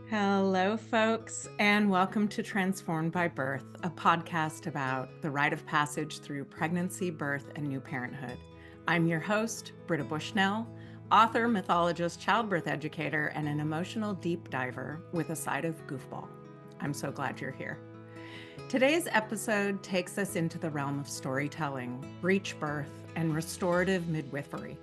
Hello, folks, and welcome to Transformed by Birth, a podcast about the rite of passage through pregnancy, birth, and new parenthood. I'm your host, Britta Bushnell, author, mythologist, childbirth educator, and an emotional deep diver with a side of goofball. I'm so glad you're here. Today's episode takes us into the realm of storytelling, breech birth, and restorative midwifery.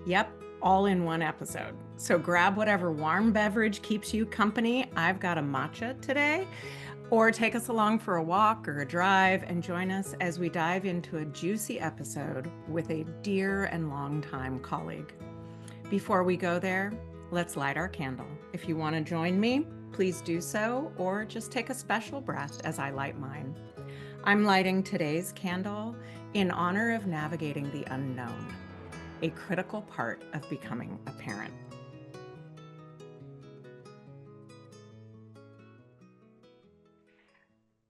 Yep, all in one episode. So grab whatever warm beverage keeps you company. I've got a matcha today. Or take us along for a walk or a drive and join us as we dive into a juicy episode with a dear and longtime colleague. Before we go there, let's light our candle. If you want to join me, please do so, or just take a special breath as I light mine. I'm lighting today's candle in honor of navigating the unknown, a critical part of becoming a parent.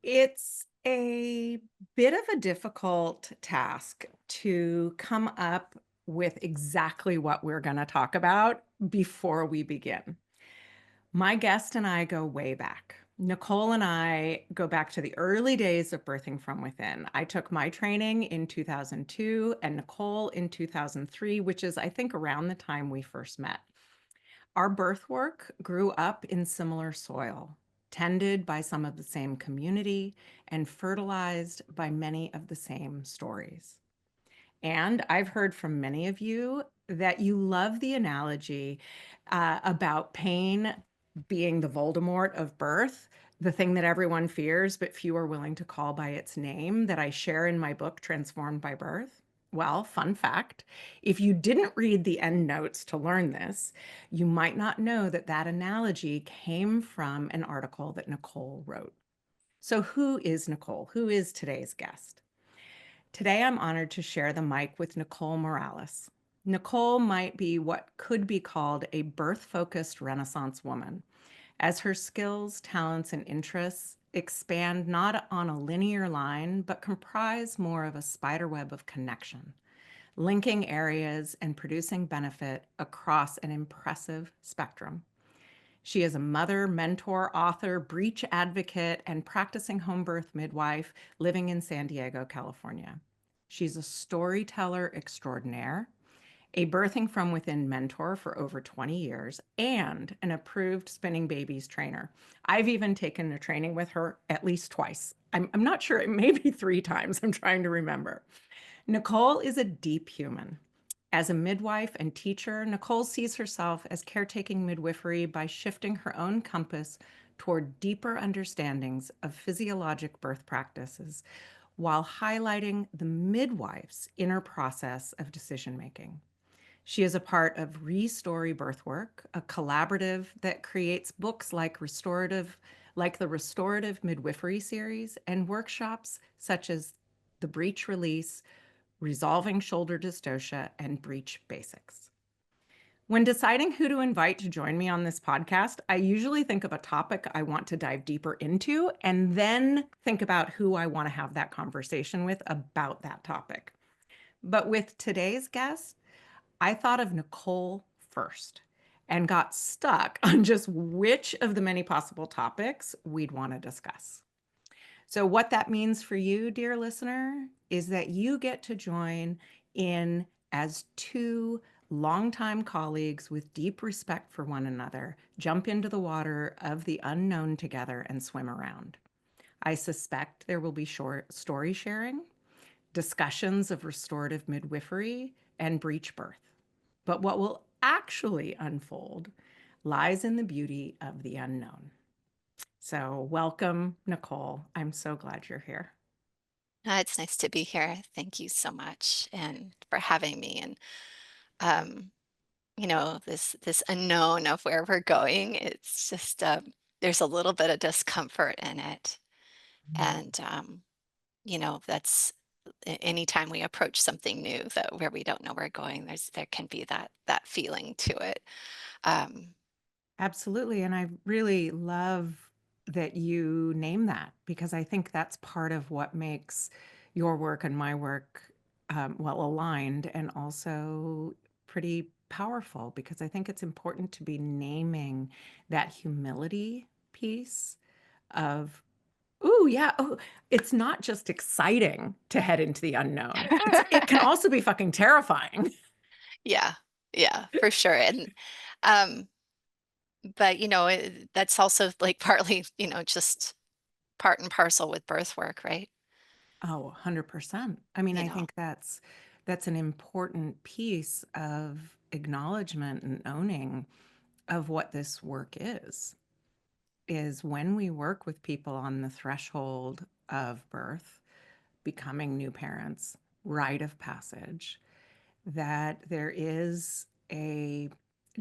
It's a bit of a difficult task to come up with exactly what we're going to talk about before we begin. My guest and I go way back. Nicole and I go back to the early days of birthing from within. I took my training in 2002 and Nicole in 2003, which is, I think, around the time we first met. Our birth work grew up in similar soil, tended by some of the same community, and fertilized by many of the same stories. And I've heard from many of you that you love the analogy about pain being the Voldemort of birth, the thing that everyone fears, but few are willing to call by its name, that I share in my book, Transformed by Birth. Well, fun fact, if you didn't read the end notes to learn this, you might not know that that analogy came from an article that Nicole wrote. So who is Nicole? Who is today's guest? Today, I'm honored to share the mic with Nicole Morales. Nicole might be what could be called a birth-focused Renaissance woman, as her skills, talents, and interests expand not on a linear line, but comprise more of a spiderweb of connection, linking areas and producing benefit across an impressive spectrum. She is a mother, mentor, author, breech advocate, and practicing home birth midwife living in San Diego, California. She's a storyteller extraordinaire, a birthing from within mentor for over 20 years, and an approved spinning babies trainer. I've even taken a training with her at least twice. I'm not sure, it may be 3 times. I'm trying to remember. Nicole is a deep human. As a midwife and teacher, Nicole sees herself as caretaking midwifery by shifting her own compass toward deeper understandings of physiologic birth practices while highlighting the midwife's inner process of decision making. She is a part of Restory Birthwork, a collaborative that creates books like the Restorative Midwifery series and workshops such as the Breech Release, Resolving Shoulder Dystocia, and Breech Basics. When deciding who to invite to join me on this podcast, I usually think of a topic I want to dive deeper into and then think about who I want to have that conversation with about that topic. But with today's guest, I thought of Nicole first and got stuck on just which of the many possible topics we'd want to discuss. So, what that means for you, dear listener, is that you get to join in as two longtime colleagues with deep respect for one another, jump into the water of the unknown together and swim around. I suspect there will be short story sharing, discussions of restorative midwifery, and breech birth. But what will actually unfold lies in the beauty of the unknown. So, welcome, Nicole. I'm so glad you're here. It's nice to be here. Thank you so much and for having me. And um, this unknown of where we're going, it's just there's a little bit of discomfort in it. And that's anytime we approach something new that where we don't know where we're going, there can be that feeling to it. Um, Absolutely. And I really love that you name that because I think that's part of what makes your work and my work well aligned and also pretty powerful because I think it's important to be naming that humility piece of, ooh, yeah, oh, it's not just exciting to head into the unknown. It can also be fucking terrifying. Yeah, yeah, for sure. And um, but that's also like partly, just part and parcel with birth work, right? Oh, 100%. I mean, You I know, think that's an important piece of acknowledgement and owning of what this work is when we work with people on the threshold of birth, becoming new parents, rite of passage, that there is a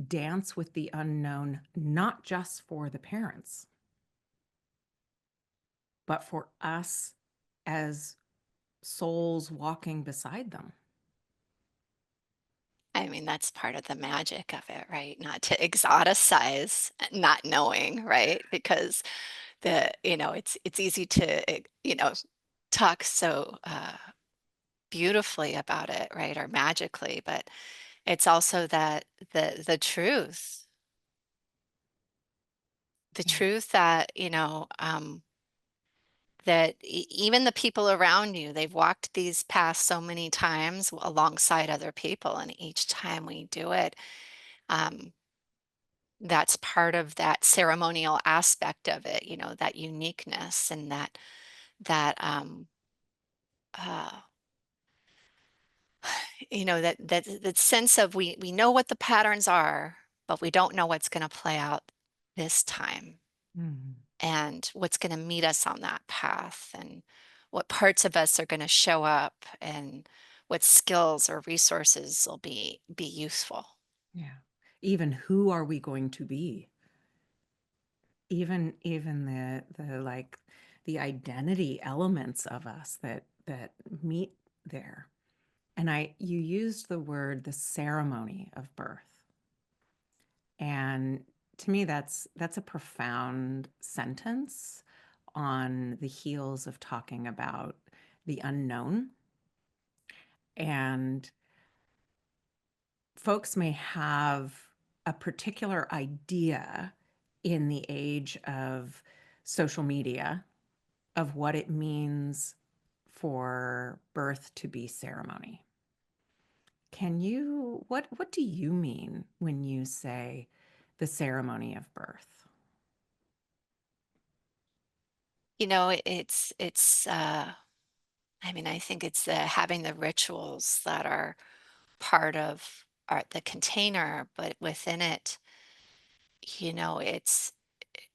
dance with the unknown, not just for the parents, but for us as souls walking beside them. I mean, that's part of the magic of it, right? Not to exoticize not knowing, right? Because it's easy to, talk so beautifully about it, right? Or magically, but it's also that the Yeah. truth that, that even the people around you, they've walked these paths so many times alongside other people, and each time we do it, um, that's part of that ceremonial aspect of it, that uniqueness and that uh, that sense of we know what the patterns are, but we don't know what's going to play out this time, Mm. and what's going to meet us on that path, and what parts of us are going to show up, and what skills or resources will be useful. Yeah. Even who are we going to be? Even the like the identity elements of us that meet there. And you used the word the ceremony of birth. And to me that's a profound sentence on the heels of talking about the unknown. And folks may have a particular idea in the age of social media of what it means for birth to be ceremony. What do you mean when you say the ceremony of birth? It's I mean, I think it's having the rituals that are part of the container, but within it, you know, it's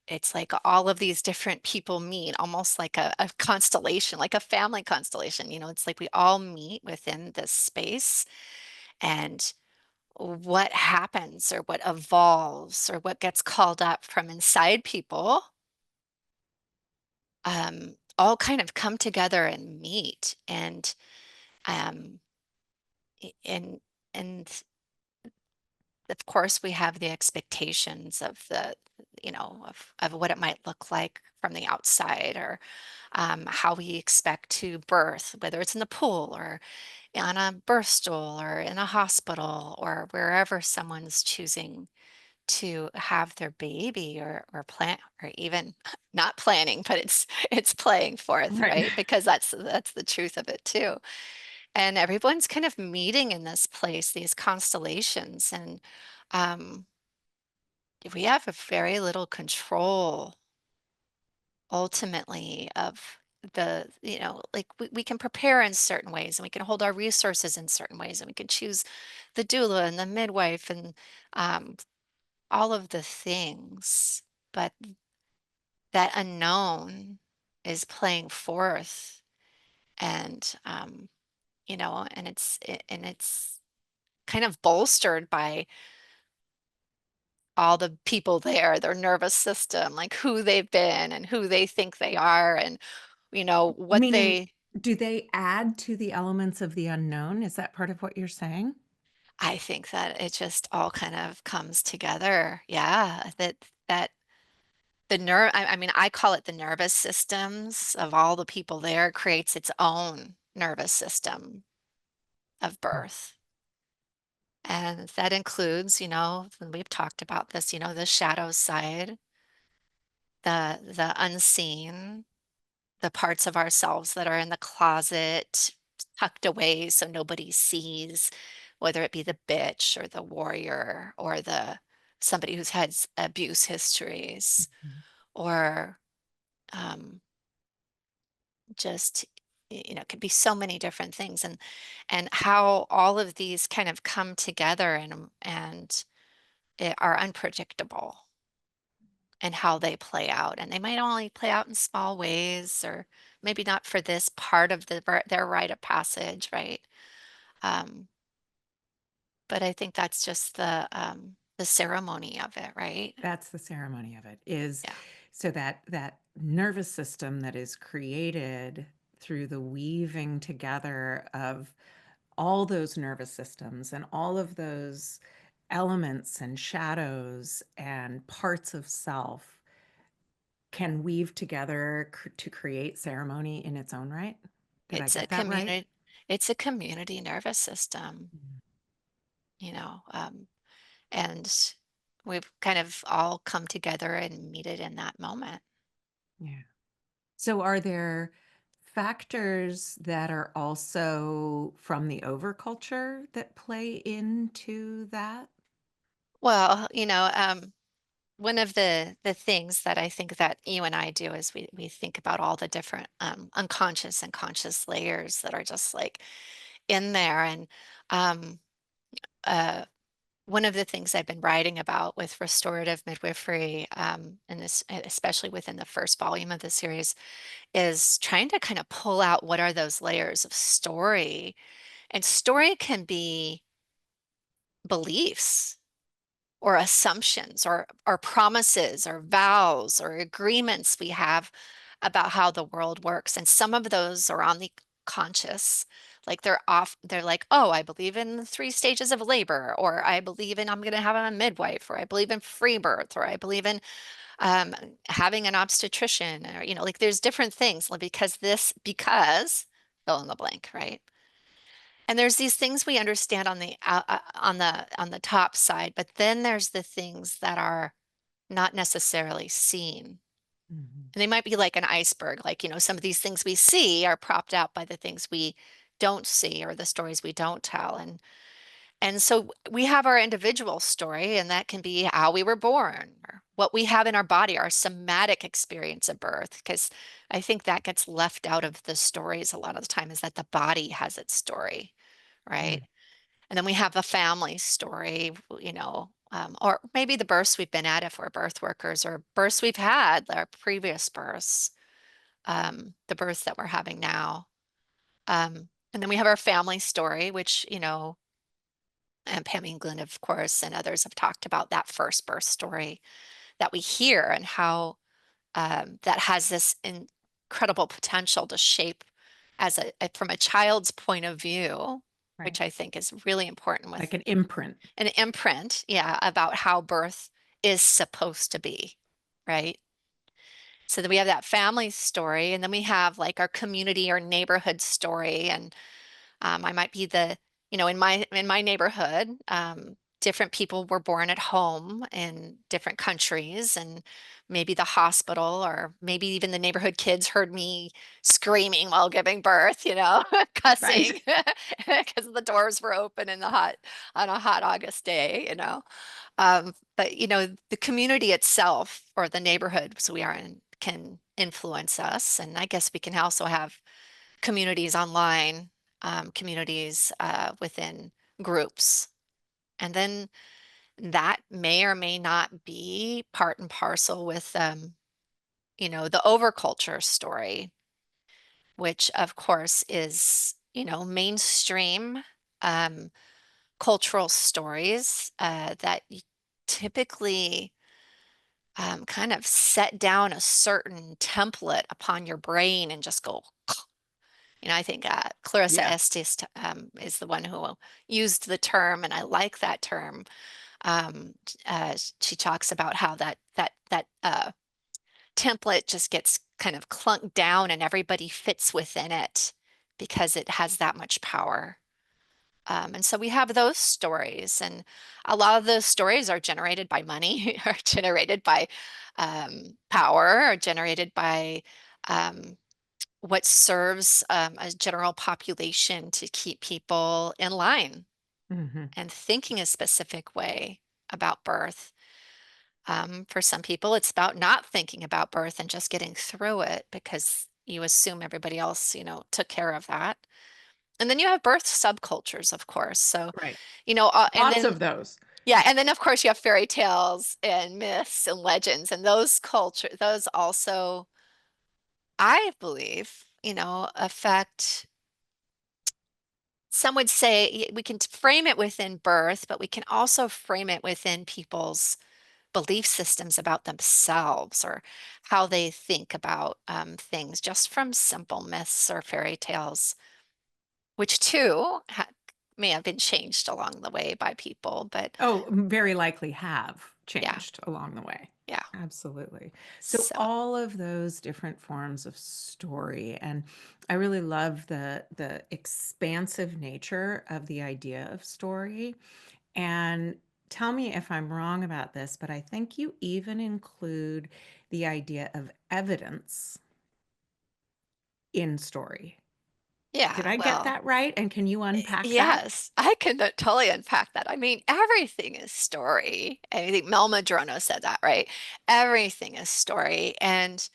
it's like all of these different people meet, almost like a constellation, like a family constellation. It's like we all meet within this space, and what happens or what evolves or what gets called up from inside people, all kind of come together and meet. And um, i- and and of course we have the expectations of of what it might look like from the outside, or how we expect to birth, whether it's in the pool or on a birth stool or in a hospital or wherever someone's choosing to have their baby, or plan, or even not planning, but it's playing forth, Right. right? Because that's the truth of it too. And everyone's kind of meeting in this place, these constellations, and um, we have a very little control ultimately of like we can prepare in certain ways, and we can hold our resources in certain ways, and we can choose the doula and the midwife and um, all of the things, but that unknown is playing forth. And and it's kind of bolstered by all the people there, their nervous system, like who they've been and who they think they are, and what Meaning, they do they add to the elements of the unknown? Is that part of what you're saying? I think that it just all kind of comes together. Yeah, that I mean, I call it the nervous systems of all the people there creates its own nervous system of Hmm. birth. And that includes, and we've talked about this, the shadow side, the unseen, the parts of ourselves that are in the closet, tucked away so nobody sees, whether it be the bitch or the warrior or the somebody who's had abuse histories Mhm. or um, just it could be so many different things, and how all of these kind of come together and are unpredictable and how they play out, and they might only play out in small ways or maybe not for this part of their rite of passage, right? um, but I think that's just the ceremony of it, right? That's the ceremony of it, is Yeah. so that that nervous system that is created through the weaving together of all those nervous systems and all of those elements and shadows and parts of self can weave together to create ceremony in its own right. Did I it's a get that right? community it's a community nervous system, Mm. you know um, and we've kind of all come together and meet it in that moment. Yeah. So are there factors that are also from the overculture that play into that? Well, one of the things that I think that you and I do is we think about all the different unconscious and conscious layers that are just like in there. And um, uh, one of the things I've been writing about with restorative midwifery, and this especially within the first volume of the series, is trying to kind of pull out what are those layers of story. And story can be beliefs or assumptions or promises or vows or agreements we have about how the world works. And some of those are on the conscious, like they're like, oh, I believe in the three stages of labor, or I believe in I'm going to have a midwife, or I believe in free birth, or I believe in um, having an obstetrician, or like there's different things like, because fill in the blank, right? And there's these things we understand on the on the top side, but then there's the things that are not necessarily seen. Mhm. And they might be like an iceberg, like, some of these things we see are propped out by the things we don't see or the stories we don't tell. And so we have our individual story, and that can be how we were born or what we have in our body, our somatic experience of birth, because I think that gets left out of the stories a lot of the time is that the body has its story, Yeah. right? And then we have a family story, or maybe the births we've been at if we're birth workers, or births we've had, our previous births, the births that we're having now. And then we have our family story, which, and Pam England, of course, and others have talked about that first birth story that we hear and how that has this incredible potential to shape from a child's point of view, Right. which I think is really important with Like an imprint. an imprint, yeah, about how birth is supposed to be, right? So then we have that family story, and then we have like our community or neighborhood story. And I might be in my neighborhood, different people were born at home in different countries, and maybe the hospital, or maybe even the neighborhood kids heard me screaming while giving birth, Right. cussing because the doors were open on a hot August day. But the community itself or the neighborhoods we are in can influence us, and I guess we can also have communities online, communities within groups. And then that may or may not be part and parcel with, the overculture story, which of course is, mainstream um, cultural stories that typically kind of set down a certain template upon your brain and just go. I think Clarissa Yeah. Estes is the one who used the term, and I like that term. She talks about how that template just gets kind of clunked down, and everybody fits within it because it has that much power. And so we have those stories, and a lot of those stories are generated by money, are generated by power, are generated by um, what serves a general population to keep people in line Mhm. and thinking a specific way about birth. For some people, it's about not thinking about birth and just getting through it because you assume everybody else, took care of that. And then you have birth subcultures, of course. So, Right. and Lots then, of those. yeah, and then of course you have fairy tales and myths and legends, and those also, I believe, affect, some would say we can frame it within birth, but we can also frame it within people's belief systems about themselves or how they think about things just from simple myths or fairy tales, which too may have been changed along the way by people. But Oh, very likely have yeah, changed along the way. yeah. Absolutely. So So all of those different forms of story, and I really love the expansive nature of the idea of story. And tell me if I'm wrong about this, but I think you even include the idea of evidence in story. Did yeah, I get well, that right? And can you unpack that? yes, I can totally unpack that. I mean, everything is story. I think Mel Madrono said that, right? Everything is story. And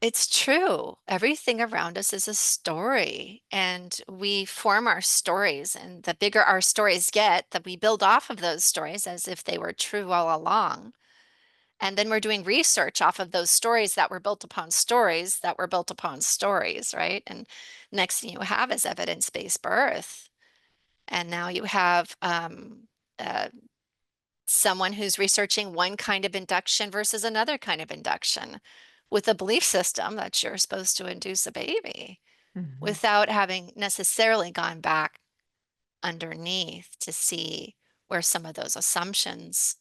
it's true. Everything around us is a story, and we form our stories. And the bigger our stories get, that we build off of those stories as if they were true all along. And then we're doing research off of those stories that were built upon stories that were built upon stories, right? And next thing you have is evidence-based birth. And now you have uh, someone who's researching one kind of induction versus another kind of induction with a belief system that you're supposed to induce a baby Mhm. without having necessarily gone back underneath to see where some of those assumptions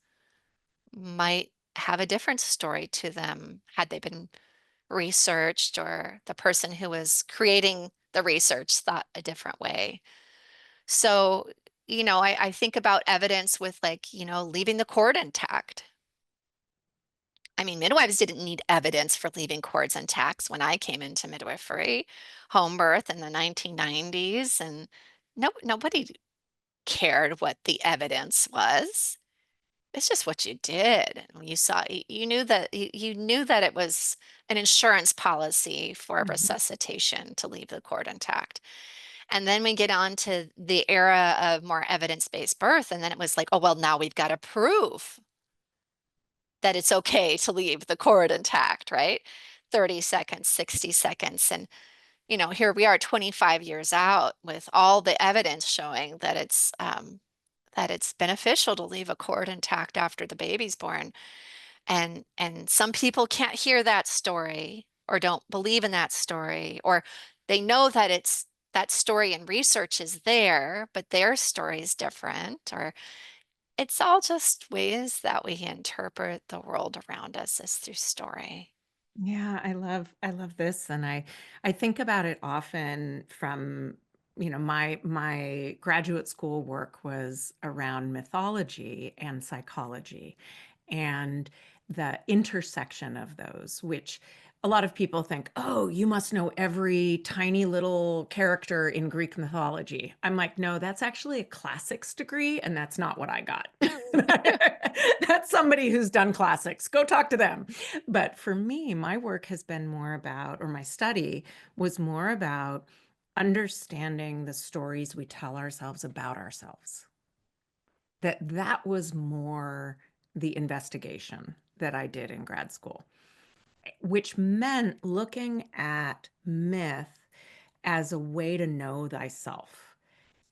might have a different story to them had they been researched, or the person who was creating the research thought a different way. So, I think about evidence with, like, leaving the cord intact. I mean, midwives didn't need evidence for leaving cords intact when I came into midwifery, home birth in the 1990s, and nobody cared what the evidence was. It's just what you did. When you saw, you knew that you knew that it was an insurance policy for Mhm. resuscitation to leave the cord intact. And then we get on to the era of more evidence-based birth, and then it was like, oh, well, now we've got to prove that it's okay to leave the cord intact, right? 30 seconds, 60 seconds. And, here we are 25 years out with all the evidence showing that it's beneficial to leave a cord intact after the baby's born. And some people can't hear that story or don't believe in that story, or they know that it's that story and research is there, but their story is different, or it's all just ways that we interpret the world around us is through story. Yeah, I love this, and I think about it often from, my graduate school work was around mythology and psychology and the intersection of those, which a lot of people think, "Oh, you must know every tiny little character in Greek mythology." I'm like, "No, that's actually a classics degree, and that's not what I got." That's somebody who's done classics. Go talk to them. But for me, my work has been more about, or my study was more about understanding the stories we tell ourselves about ourselves. That was more the investigation that I did in grad school, which meant looking at myth as a way to know thyself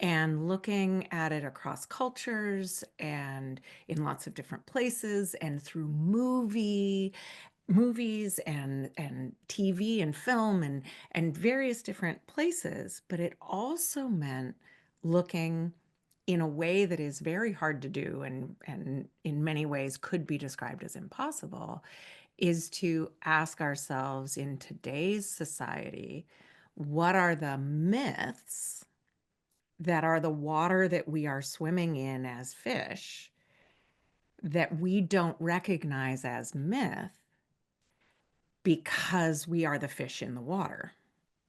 and looking at it across cultures and in lots of different places and through movies and TV and film and various different places, but it also meant looking in a way that is very hard to do and in many ways could be described as impossible, is to ask ourselves in today's society, what are the myths that are the water that we are swimming in as fish that we don't recognize as myth because we are the fish in the water.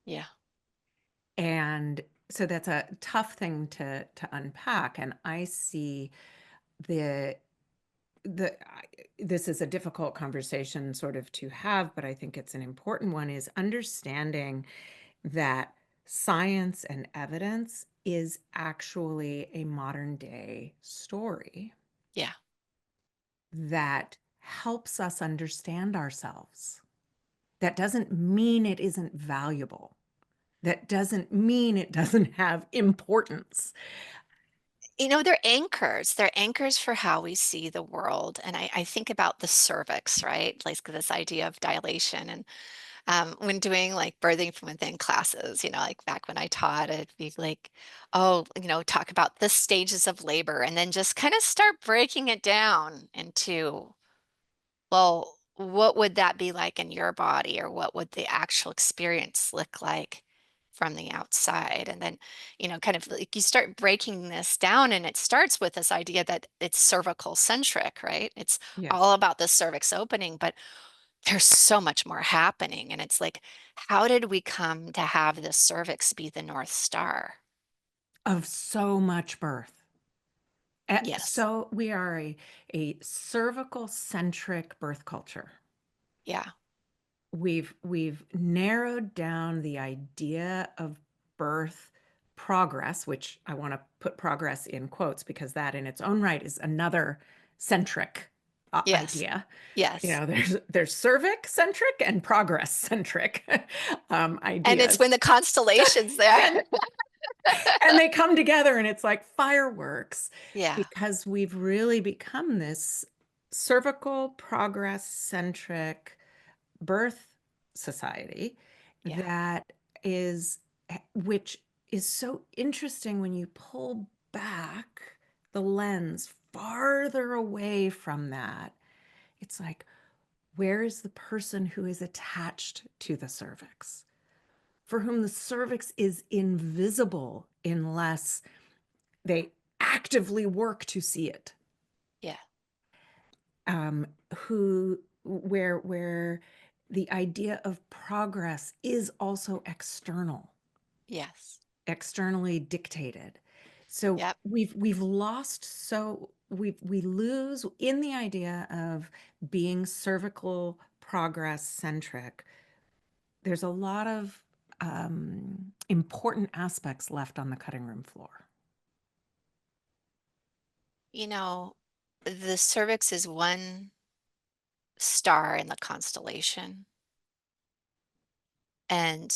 Yeah. And so that's a tough thing to unpack. And I see the this is a difficult conversation sort of to have, but I think it's an important one, is understanding that science and evidence is actually a modern day story Yeah. that helps us understand ourselves. That doesn't mean it isn't valuable. That doesn't mean it doesn't have importance. You know, they're anchors. They're anchors for how we see the world. And I think about the cervix, right? Like this idea of dilation. And when doing like birthing from within classes, like back when I taught, it'd be like, oh, talk about the stages of labor and then just kind of start breaking it down into, well, what would that be like in your body, or what would the actual experience look like from the outside? And then, kind of like you start breaking this down, and it starts with this idea that it's cervical centric, right? It's all Yes. about the cervix opening, but there's so much more happening. And it's like, how did we come to have the cervix be the North Star? Of so much birth. Yes. So we are a cervical centric birth culture. Yeah. We've narrowed down the idea of birth progress, which I want to put progress in quotes because that in its own right is another centric Yes. idea. You Yes. know, there's cervic centric and progress centric And it's ideas. when the constellations there. and and they come together and it's like fireworks Yeah. because we've really become this cervical progress centric birth society Yeah. that is which is so interesting when you pull back the lens farther away from that. It's like, where is the person who is attached to the cervix, for whom the cervix is invisible unless they actively work to see it? Yeah. Who where the idea of progress is also Yes. externally dictated. So Yep. we've lost, so we lose in the idea of being cervical progress centric. There's a lot of important aspects left on the cutting room floor. You know, the cervix is one star in the constellation. And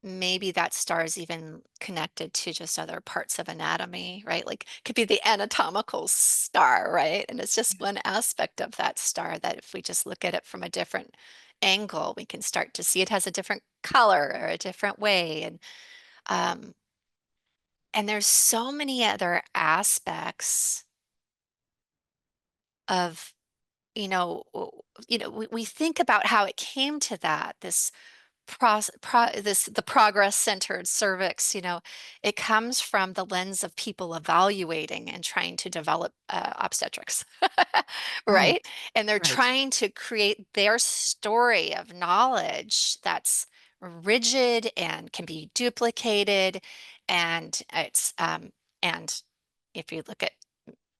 maybe that star is even connected to just other parts of anatomy, right? Like could be the anatomical star, right? And it's just one aspect of that star that if we just look at it from a different angle, we can start to see it has a different color or a different way. Um, and there's so many other aspects of, we think about how it came to that, the progress centered cervix. It comes from the lens of people evaluating and trying to develop obstetrics, right? Right, And they're right. trying to create their story of knowledge that's rigid and can be duplicated. And if you look at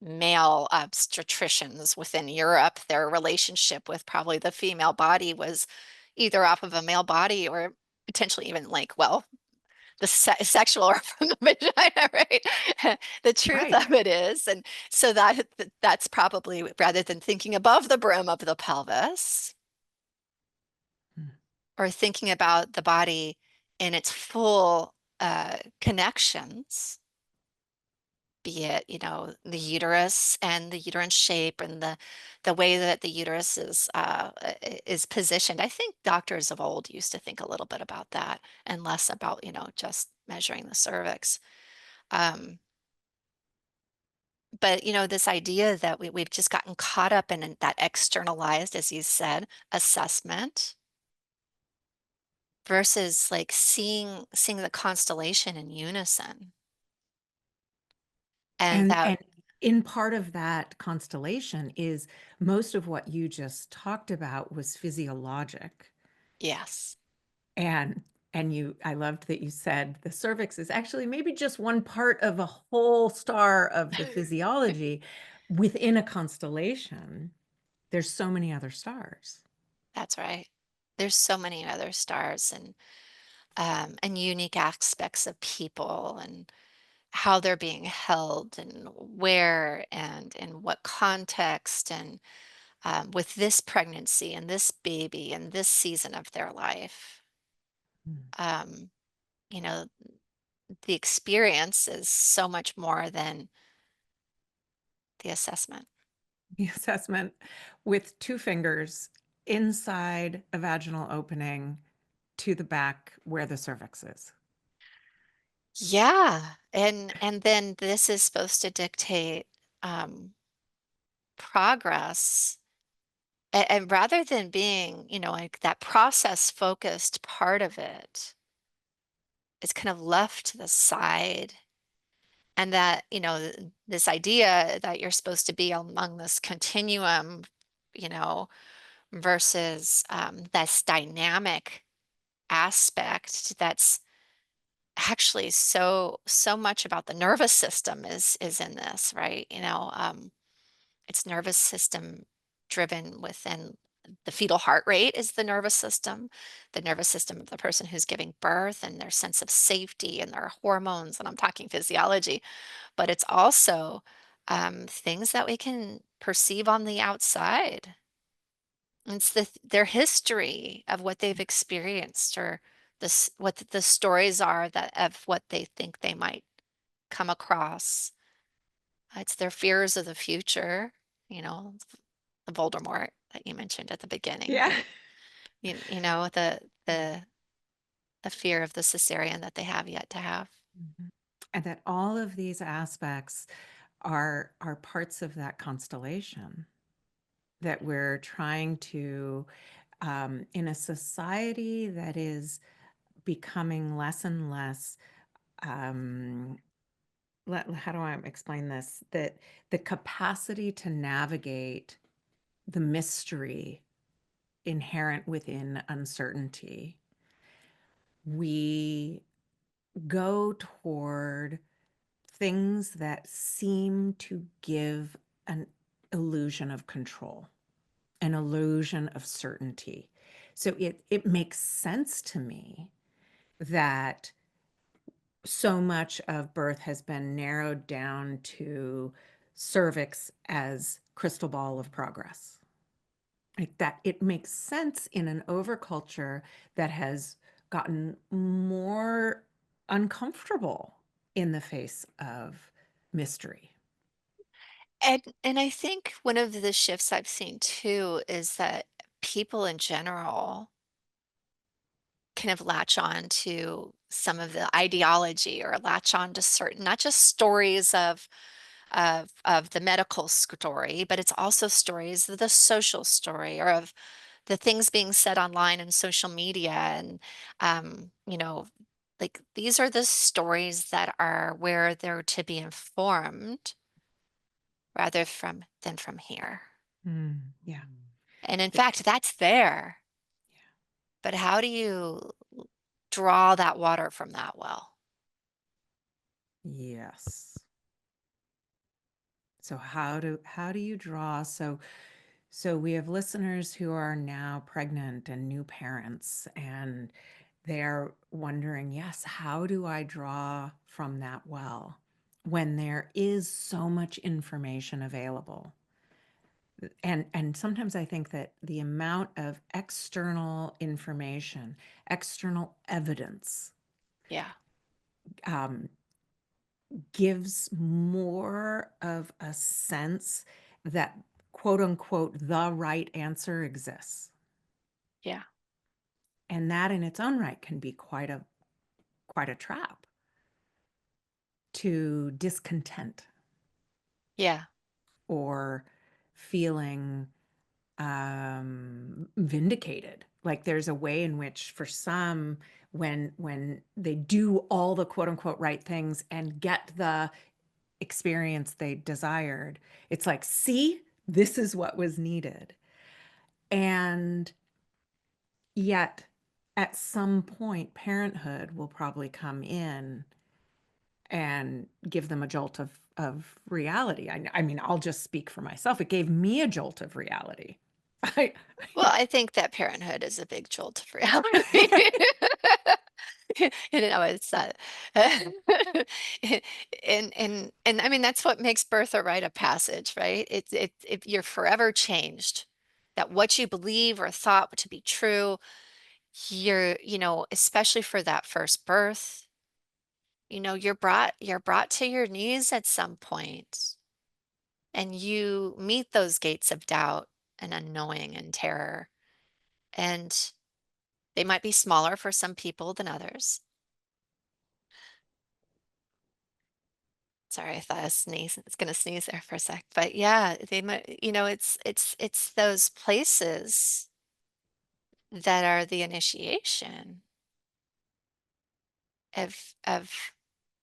male obstetricians within Europe, their relationship with probably the female body was either off of a male body or potentially even like, well, the sexual or from the vagina, right? The truth Right. of it is, and so that's probably rather than thinking above the brim of the pelvis Mm. or thinking about the body in its full connections, be it, the uterus and the uterine shape and the way that the uterus is positioned. I think doctors of old used to think a little bit about that and less about, just measuring the cervix. Um, but this idea that we've just gotten caught up in that externalized, as you said, assessment versus like seeing the constellation in unison. And that And in part of that constellation is most of what you just talked about was physiologic. yes. And you I loved that you said the cervix is actually maybe just one part of a whole star of the physiology within a constellation. There's so many other stars. That's right. There's so many other stars and unique aspects of people and how they're being held and where and in what context and with this pregnancy and this baby and this season of their life. Mm. Um, you know, the experience is so much more than the assessment. The assessment with two fingers inside a vaginal opening to the back where the cervix is. Yeah, and then this is supposed to dictate um, progress. And rather than being, like that process focused part of it, it's kind of left to the side. And that, this idea that you're supposed to be among this continuum, you know, versus this dynamic aspect that's actually so much about the nervous system is in this, right? It's nervous system driven within the fetal heart rate is the nervous system of the person who's giving birth and their sense of safety and their hormones. And I'm talking physiology, but it's also things that we can perceive on the outside. It's their history of what they've experienced or what the stories are that of what they think they might come across. It's their fears of the future, the Voldemort that you mentioned at the beginning, Yeah. the you know, the fear of the cesarean that they have yet to have. Mhm. And that all of these aspects are parts of that constellation that we're trying to in a society that is becoming less and less um, how do I explain this? That the capacity to navigate the mystery inherent within uncertainty, we go toward things that seem to give an illusion of control, an illusion of certainty. So it makes sense to me that so much of birth has been narrowed down to cervix as crystal ball of progress. Like that, it makes sense in an overculture that has gotten more uncomfortable in the face of mystery. And I think one of the shifts I've seen too is that people in general kind of latch on to some of the ideology or latch on to certain not just stories of the medical story, but it's also stories of the social story or of the things being said online and social media and like these are the stories that are where they're to be informed rather from than from here. Yeah. And in The- fact, that's there. But how do you draw that water from that well? yes. So how do you draw? So we have listeners who are now pregnant and new parents, and they're wondering, yes, how do I draw from that well when there is so much information available? And sometimes I think that the amount of external information, external evidence, Yeah, um, gives more of a sense that quote unquote the right answer exists. yeah, And that in its own right can be quite a trap to discontent yeah, or feeling vindicated. Like there's a way in which for some, when they do all the quote unquote right things and get the experience they desired, it's like, see, this is what was needed. And yet, at some point, parenthood will probably come in and give them a jolt of reality. I mean, I'll just speak for myself. It gave me a jolt of reality. I, Well, I think that parenthood is a big jolt of reality. You know, it's, and I mean, that's what makes birth a rite of passage, right? If you're forever changed, that what you believe or thought to be true, you know, especially for that first birth, you know, you're brought to your knees at some point, and you meet those gates of doubt and unknowing and terror, and they might be smaller for some people than others. Sorry, I thought I was gonna sneeze there for a sec. But yeah, they might, you know, it's those places that are the initiation of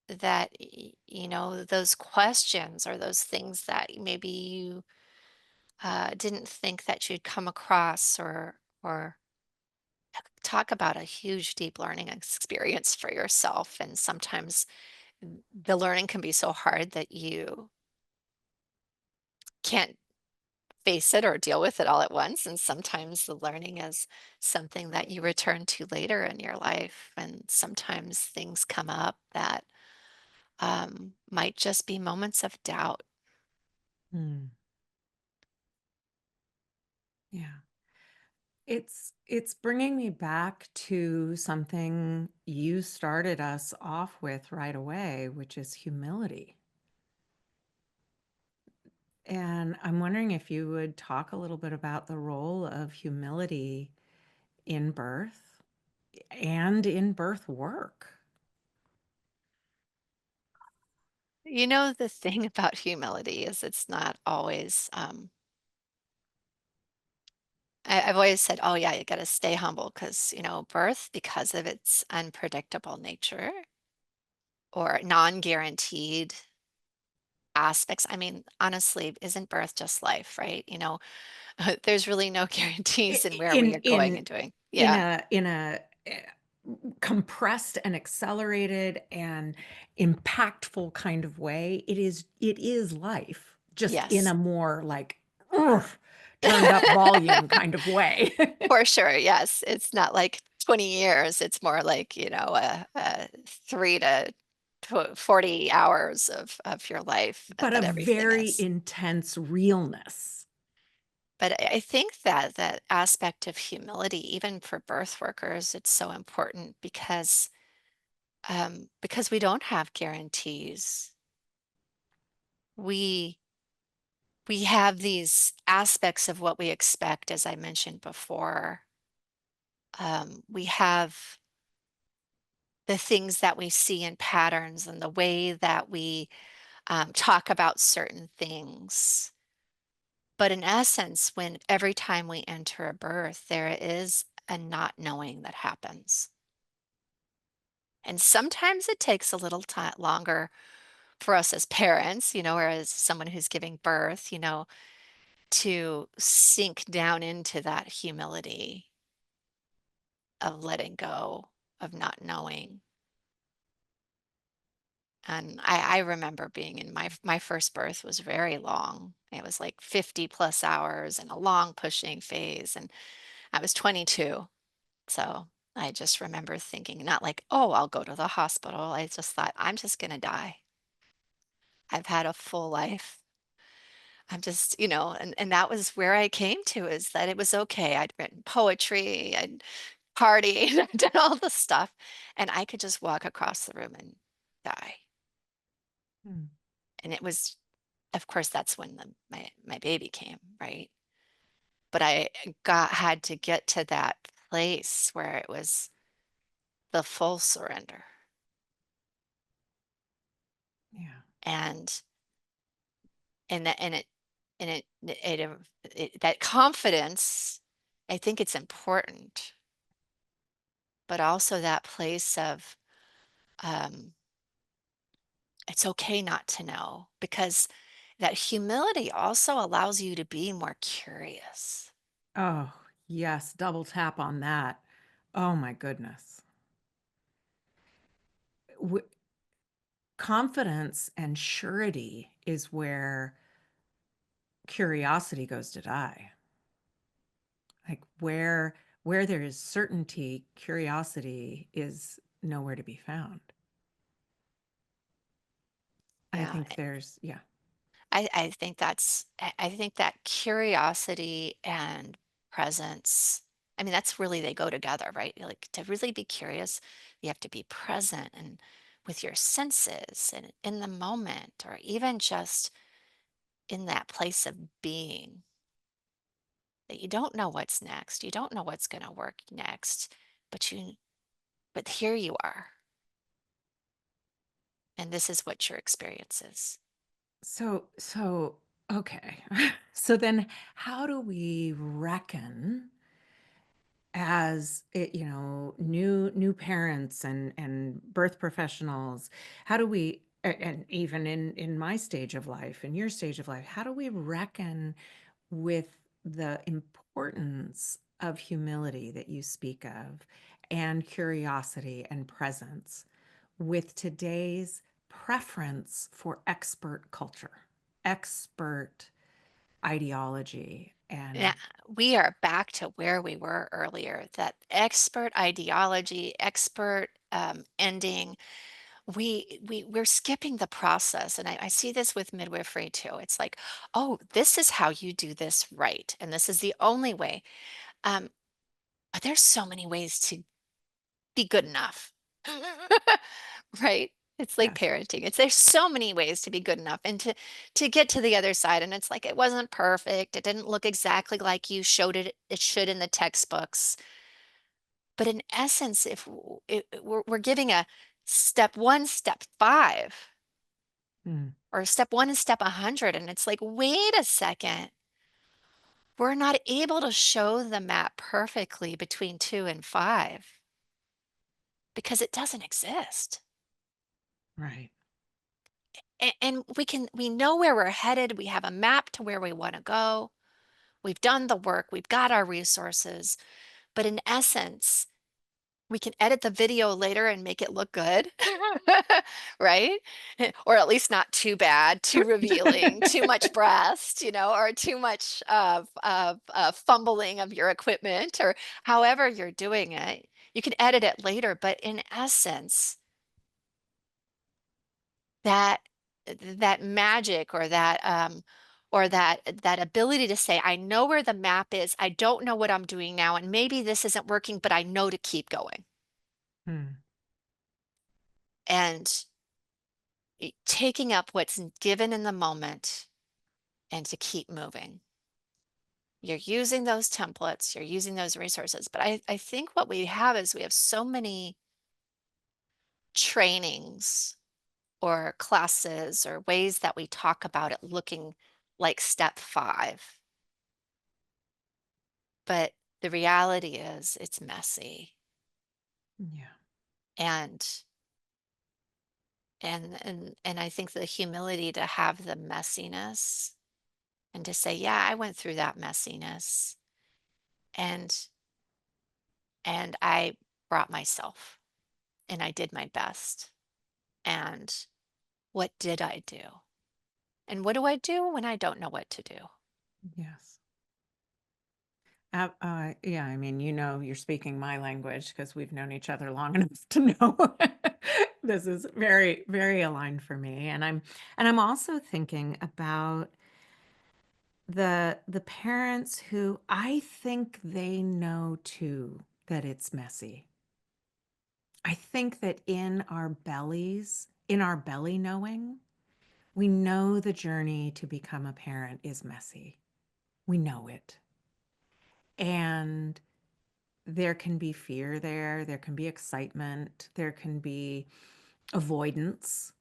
that, you know, those questions or those things that maybe you didn't think that you'd come across, or talk about a huge deep learning experience for yourself. And sometimes the learning can be so hard that you can't face it or deal with it all at once. And sometimes the learning is something that you return to later in your life. And sometimes things come up that might just be moments of doubt. Hmm, yeah. It's bringing me back to something you started us off with right away, which is humility. And I'm wondering if you would talk a little bit about the role of humility in birth and in birth work. You know, the thing about humility is it's not always, I've always said, oh, yeah, you got to stay humble because, you know, birth, because of its unpredictable nature or non guaranteed aspects. I mean, honestly, isn't birth just life, right? You know, there's really no guarantees in where we In are going in and doing. in Yeah. a compressed and accelerated and impactful kind of way, it is life, just in Yes. a more like ugh, turned up volume kind of way. For sure. Yes. It's not like 20 years. It's more like, you know, 40 hours of your life But a that everything very is. intense realness. But I think that that aspect of humility, even for birth workers, it's so important because we don't have guarantees. We we have these aspects of what we expect, as I mentioned before. We have the things that we see in patterns and the way that we talk about certain things. But in essence, when every time we enter a birth, there is a not knowing that happens. And sometimes it takes a little time longer for us as parents, you know, or as someone who's giving birth, you know, to sink down into that humility of letting go, of not knowing. And I remember being in my first birth was very long. It was like 50 plus hours and a long pushing phase. And I was 22. So I just remember thinking, not like, oh, I'll go to the hospital. I just thought, I'm just going to die. I've had a full life. I'm just, you know, and that was where I came to, is that it was okay. I'd written poetry, I'd partied, I'd done all the stuff, and I could just walk across the room and die. Hmm. And it was, of course, that's when my baby came, right? But I had to get to that place where it was the full surrender. Yeah. And that and it that confidence, I think it's important. but also that place of, um, it's okay not to know, because that humility also allows you to be more curious. Oh, yes, double tap on that. Oh my goodness. W Confidence and surety is where curiosity goes to die. Like, where there is certainty, curiosity is nowhere to be found. I Yeah, think there's yeah. I think I think that curiosity and presence, I mean, that's really, they go together, right? Like, to really be curious, you have to be present and with your senses and in the moment, or even just in that place of being, that you don't know what's next. You don't know what's going to work next, but but here you are, and this is what your experience is. So okay. So then how do we reckon as it, new parents and birth professionals, how do we and even in my stage of life, in your stage of life, how do we reckon with the importance of humility that you speak of and curiosity and presence with today's preference for expert culture, expert ideology Yeah, and we are back to where we were earlier, that expert ideology, expert ending. We're skipping the process. And I see this with midwifery too. It's like, oh, this is how you do this right. And this is the only way. Um, but there's so many ways to be good enough. Right? It's like yes. parenting. It's There's so many ways to be good enough and to get to the other side. And it's like, it wasn't perfect. It didn't look exactly like you showed it should in the textbooks. But in essence, if we're giving a step 1, step 5, Mm, or step 1 and step 100, and it's like, wait a second. We're not able to show the map perfectly between 2 and 5 because it doesn't exist. right. And we know where we're headed. We have a map to where we want to go. We've done the work. We've got our resources. But in essence, we can edit the video later and make it look good, right? Or at least not too bad, too revealing, too much breast, or too much of fumbling of your equipment, or however you're doing it. You can edit it later, but in essence, that that magic, or that ability to say, I know where the map is. I don't know what I'm doing now, and maybe this isn't working, but I know to keep going. Mm, And taking up what's given in the moment and to keep moving. You're using those templates, you're using those resources. But I think what we have is we have so many trainings or classes or ways that we talk about it looking like step 5. But the reality is it's messy. yeah. And and I think the humility to have the messiness and to say, yeah, I went through that messiness. And I brought myself and I did my best. And what did I do? And what do I do when I don't know what to do? Yes. Yeah, I mean, you're speaking my language because we've known each other long enough to know this is very, very aligned for me. And I'm also thinking about the parents who I think they know too that it's messy. I think that in our bellies, in our belly knowing, we know the journey to become a parent is messy. We know it. And there can be fear there can be excitement, there can be avoidance.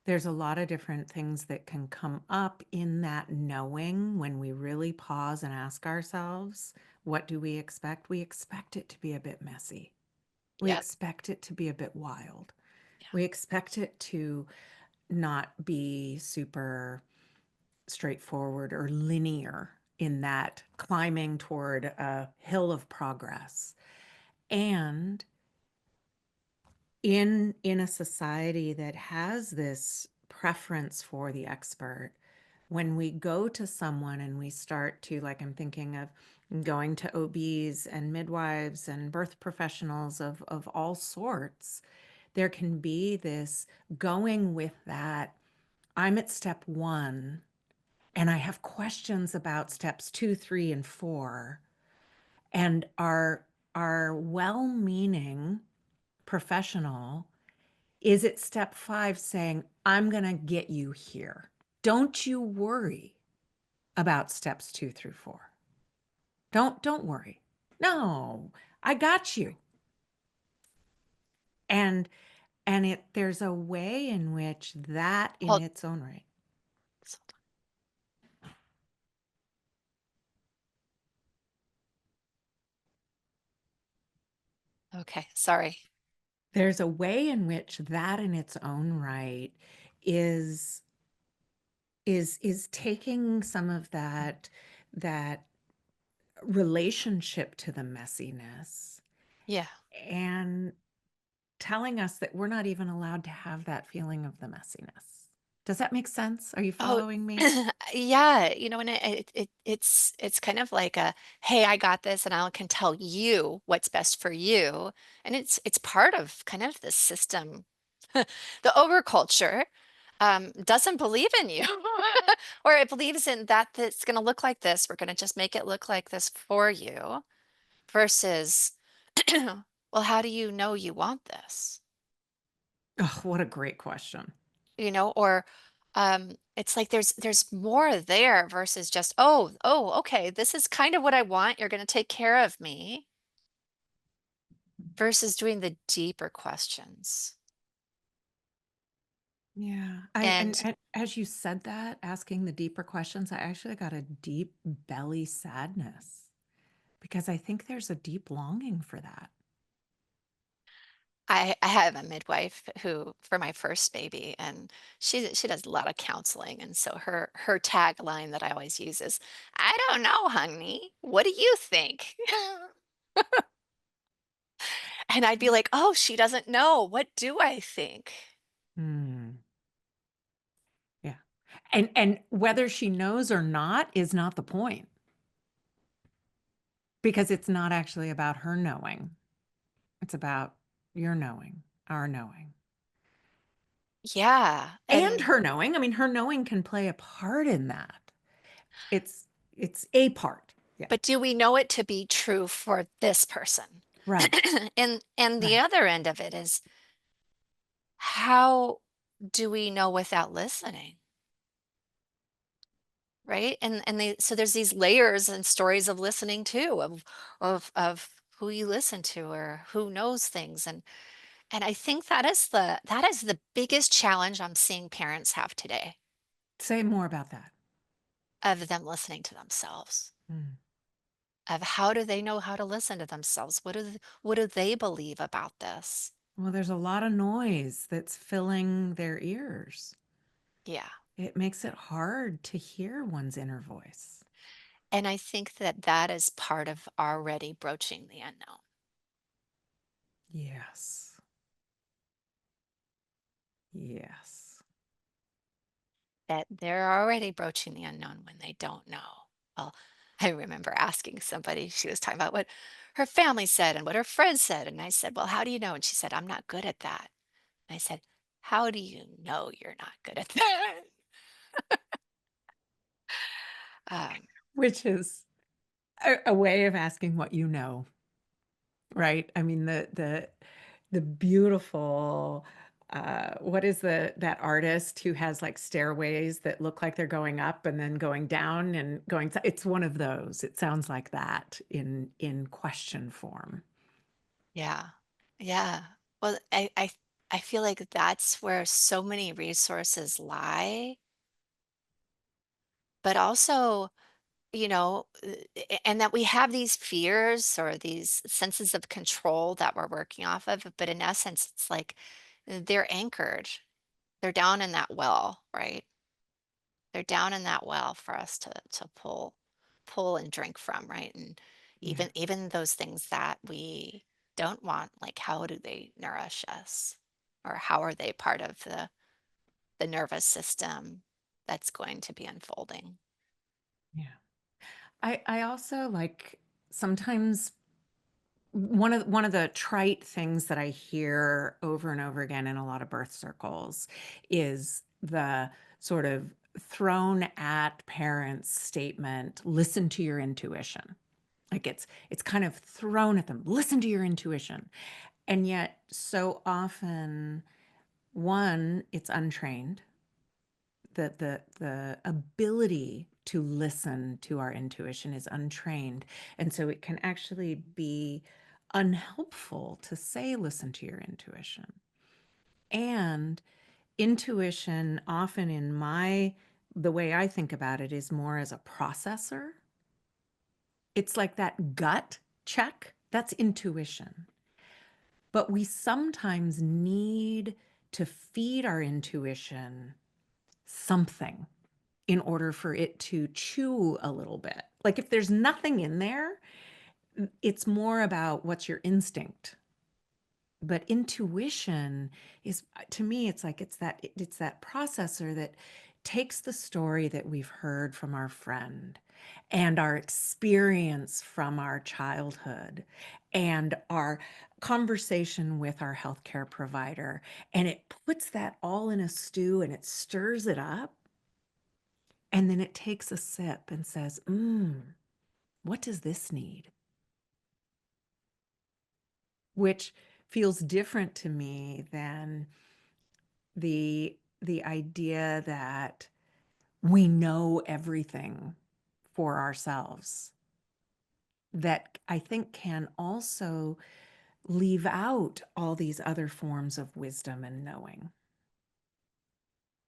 There's a lot of different things that can come up in that knowing when we really pause and ask ourselves, what do we expect? We expect it to be a bit messy. We Yep. expect it to be a bit wild. Yeah. We expect it to not be super straightforward or linear in that climbing toward a hill of progress. And in a society that has this preference for the expert, when we go to someone and we start to, like, I'm thinking of going to OBs and midwives and birth professionals of all sorts, there can be this going with that. I'm at step one and I have questions about steps two, three, and four. And our well-meaning professional is at step five saying, I'm going to get you here. Don't you worry about steps two through four. Don't worry. No, I got you. And there's a way in which that in Hold. its own right, Okay, sorry. there's a way in which that in its own right is is taking some of that relationship to the messiness Yeah. and telling us that we're not even allowed to have that feeling of the messiness. Does that make sense? Are you Oh, following me? yeah, and it's kind of like a, "Hey, I got this, and I can tell you what's best for you," and it's part of kind of the system. The overculture, doesn't believe in you, or it believes in that it's gonna look like this, we're gonna just make it look like this for you, versus, "Well, how do you know you want this?" Oh, what a great question. Or it's like there's more there versus just, oh, okay, this is kind of what I want, you're going to take care of me, versus doing the deeper questions. Yeah. I And and as you said that, asking the deeper questions, I actually got a deep belly sadness because I think there's a deep longing for that. I have a midwife who, for my first baby, and she does a lot of counseling, and so her tagline that I always use is, "I don't know, honey, what do you think?" And I'd be like, "Oh, she doesn't know, what do I think?" Hmm. Yeah. And whether she knows or not is not the point because it's not actually about her knowing. It's about your knowing, our knowing. Yeah, And and her knowing. I mean, her knowing can play a part in that. It's it's a part. Yeah. but do we know it to be true for this person? Right. And the Right. other end of it is, how do we know without listening? Right? So there's these layers and stories of listening too, of who you listen to or who knows things. And I think that is the biggest challenge I'm seeing parents have today, Say more about that. of them listening to themselves. Mm. Of how do they know how to listen to themselves? What do they believe about this? Well, there's a lot of noise that's filling their ears. Yeah. It makes it hard to hear one's inner voice. And I think that that is part of already broaching the unknown, Yes. Yes. that they're already broaching the unknown when they don't know. Well, I remember asking somebody, she was talking about what her family said and what her friends said. And I said, "Well, how do you know?" And she said, "I'm not good at that." And I said, "How do you know you're not good at that?" Um, Which is a way of asking what you know, right? I mean, the beautiful what is that artist who has like stairways that look like they're going up and then going down and going it's one of those. It sounds like that in question form. yeah. Yeah. Well, I feel like that's where so many resources lie, but also and that we have these fears or these senses of control that we're working off of, but in essence, it's like they're anchored. They're down in that well, right? They're down in that well for us to pull and drink from, right? And Yeah. even those things that we don't want, like how do they nourish us? Or how are they part of the nervous system that's going to be unfolding? Yeah. I also like sometimes one of the trite things that I hear over and over again in a lot of birth circles is the sort of thrown at parents statement, listen to your intuition. Like it's kind of thrown at them, listen to your intuition. And yet so often, one, it's untrained. The ability to listen to our intuition is untrained, and so it can actually be unhelpful to say listen to your intuition. And intuition often in my the way I think about it is more as a processor. It's like that gut check, that's intuition. But we sometimes need to feed our intuition something in order for it to chew a little bit. Like if there's nothing in there, it's more about what's your instinct. But intuition is, to me, it's like it's that processor that takes the story that we've heard from our friend and our experience from our childhood and our conversation with our healthcare provider, and it puts that all in a stew and it stirs it up, and then it takes a sip and says, what does this need? Which feels different to me than the idea that we know everything for ourselves. That I think can also leave out all these other forms of wisdom and knowing.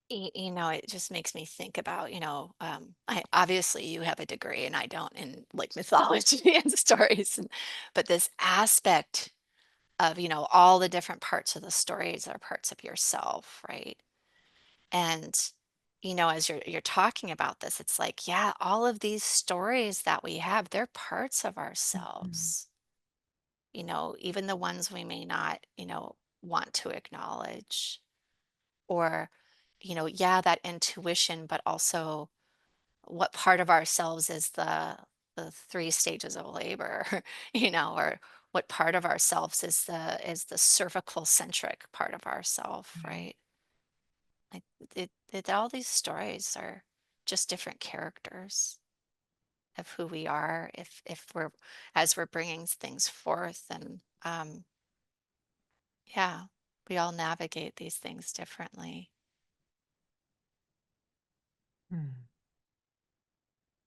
It just makes me think about, I obviously you have a degree and I don't in like mythology and stories, but this aspect of, all the different parts of the stories are parts of yourself, right? And, as you're talking about this, it's like, yeah, all of these stories that we have, they're parts of Mhm. ourselves, even the ones we may not, want to acknowledge or, yeah, that intuition, but also what part of ourselves is the three stages of labor, or what part of ourselves is the cervical centric part of ourself, Right. right? Like all these stories are just different characters of who we are if we're as we're bringing things forth and yeah, we all navigate these things differently. Hmm.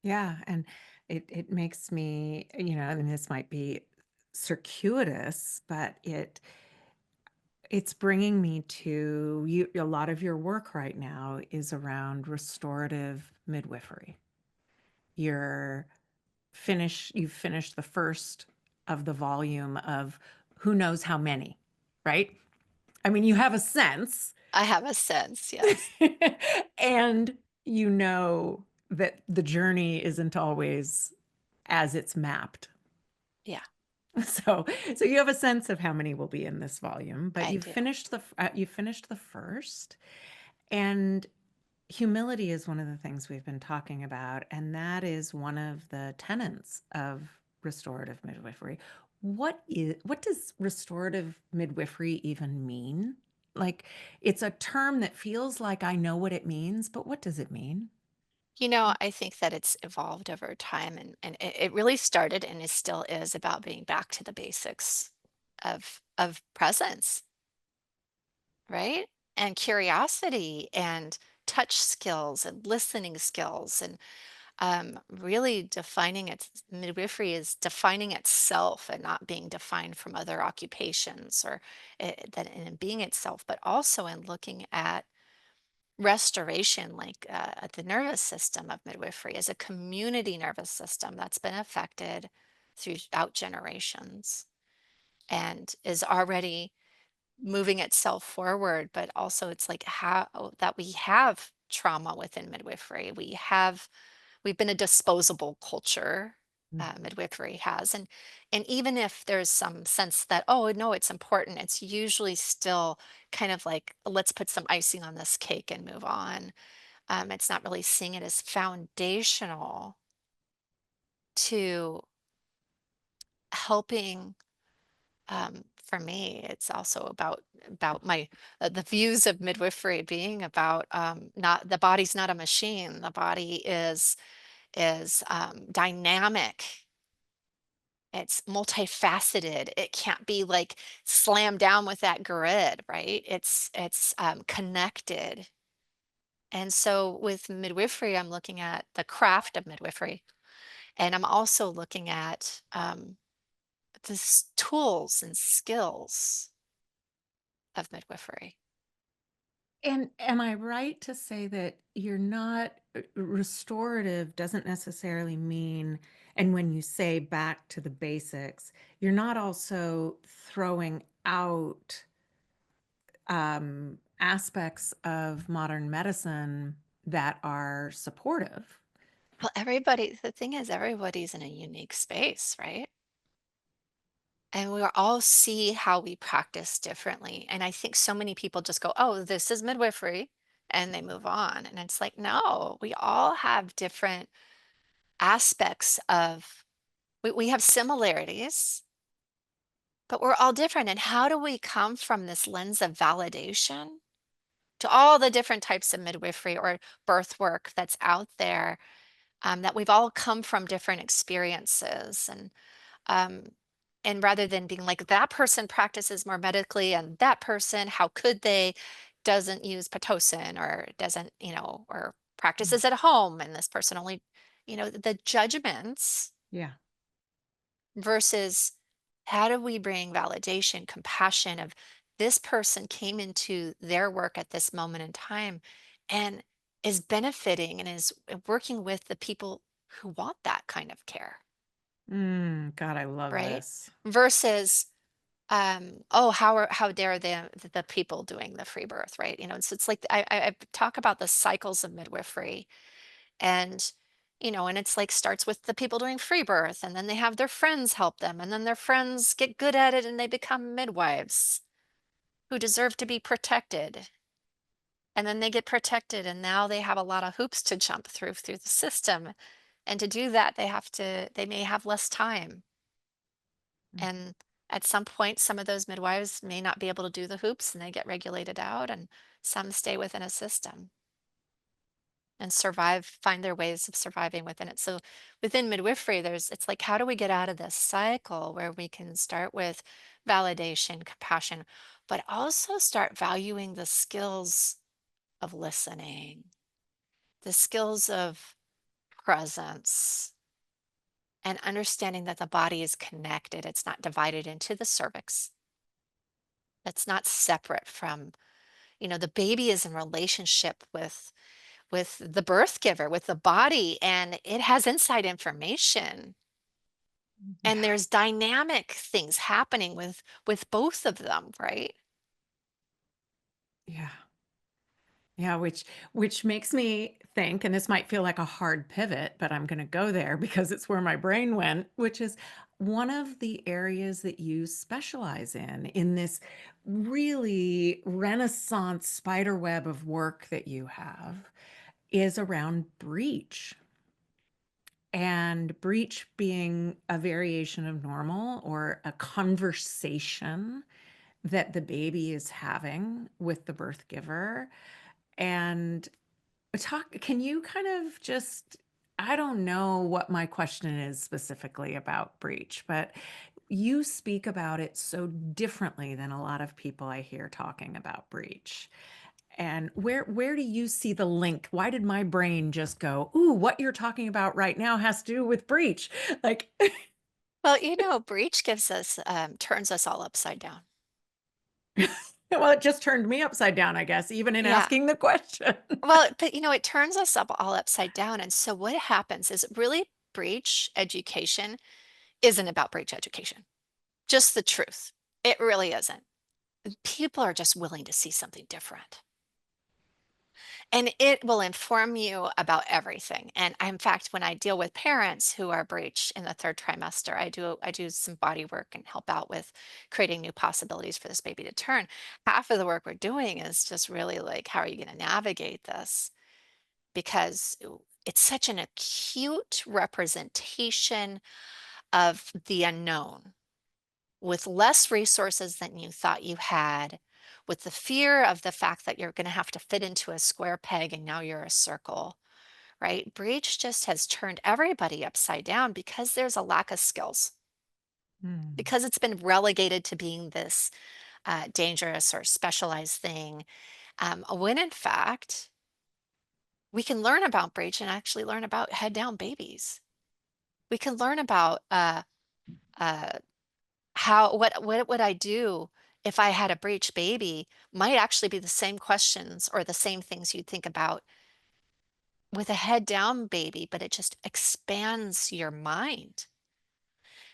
Yeah, and it makes me, and this might be circuitous, but it's bringing me to you. A lot of your work right now is around restorative midwifery. You're you've finished the first of the volume of who knows how many, right? I mean, you have a sense, I have a sense, yes. and you know that the journey isn't always as it's mapped. Yeah, So, so you have a sense of how many will be in this volume, but I do. you finished the first, and humility is one of the things we've been talking about, and that is one of the tenets of restorative midwifery. What does restorative midwifery even mean? Like, it's a term that feels like I know what it means, but what does it mean? I think that it's evolved over time and it really started and it still is about being back to the basics of presence, right? And curiosity and touch skills and listening skills and really defining its midwifery is defining itself and not being defined from other occupations or that in being itself, but also in looking at restoration, like the nervous system of midwifery, is a community nervous system that's been affected throughout generations and is already moving itself forward. But also, it's like how that we have trauma within midwifery. We've been a disposable culture. Mhm. Midwifery has, and even if there's some sense that, oh no, it's important, it's usually still kind of like, let's put some icing on this cake and move on. It's not really seeing it as foundational to helping. For me, it's also about my the views of midwifery being about, not the body's not a machine. The body is dynamic. It's multifaceted. It can't be like slammed down with that grid, right? It's connected. And so with midwifery, I'm looking at the craft of midwifery, and I'm also looking at the tools and skills of midwifery. And am I right to say that you're not restorative doesn't necessarily mean, and when you say back to the basics, you're not also throwing out aspects of modern medicine that are supportive? Well, the thing is, everybody's in a unique space, right? And we all see how we practice differently. And I think so many people just go, oh, this is midwifery, and they move on. And it's like, no, we all have different aspects of, we have similarities, but we're all different. And how do we come from this lens of validation to all the different types of midwifery or birth work that's out there, that we've all come from different experiences, um, and rather than being like that person practices more medically and that person, how could they, doesn't use pitocin or doesn't, or Mm. practices at home, and this person only, the judgments Yeah. versus how do we bring validation, compassion of this person came into their work at this moment in time and is benefiting and is working with the people who want that kind of care, God, I love right? this. Versus, oh, how dare the people doing the free birth, right? So it's like I talk about the cycles of midwifery, and and it's like starts with the people doing free birth, and then they have their friends help them, and then their friends get good at it and they become midwives who deserve to be protected, and then they get protected and now they have a lot of hoops to jump through the system, and to do that they may have less time, Mm. and at some point some of those midwives may not be able to do the hoops and they get regulated out, and some stay within a system and find their ways of surviving within it. So within midwifery, it's like, how do we get out of this cycle where we can start with validation, compassion, but also start valuing the skills of listening, the skills of presence, and understanding that the body is connected. It's not divided into the cervix. It's not separate from, the baby is in relationship with the birth giver, with the body, and it has inside information. And Yeah. there's dynamic things happening with both of them, right? Yeah. Yeah, which makes me think, and this might feel like a hard pivot, but I'm going to go there because it's where my brain went, which is one of the areas that you specialize in this really renaissance spider web of work that you have is around breech. And breech being a variation of normal or a conversation that the baby is having with the birth giver. And can you kind of just, I don't know what my question is specifically about breech, but you speak about it so differently than a lot of people I hear talking about breech. And where do you see the link? Why did my brain just go, "Ooh, what you're talking about right now has to do with breech?" Like, Well, breach turns us all upside down. Well, it just turned me upside down, I guess, even in Yeah. asking the question. Well, but it turns us up all upside down. And so what happens is really breech education isn't about breech education. Just the truth. It really isn't. People are just willing to see something different. And it will inform you about everything. And in fact, when I deal with parents who are breech in the third trimester, I do some body work and help out with creating new possibilities for this baby to turn. Half of the work we're doing is just really like, how are you going to navigate this? Because it's such an acute representation of the unknown with less resources than you thought you had, with the fear of the fact that you're going to have to fit into a square peg and now you're a circle, right? Breach just has turned everybody upside down because there's a lack of skills, Mm. because it's been relegated to being this dangerous or specialized thing. When in fact, we can learn about breach and actually learn about head down babies. We can learn about uh, what would I do if I had a breech baby might actually be the same questions or the same things you'd think about with a head down baby, but it just expands your mind.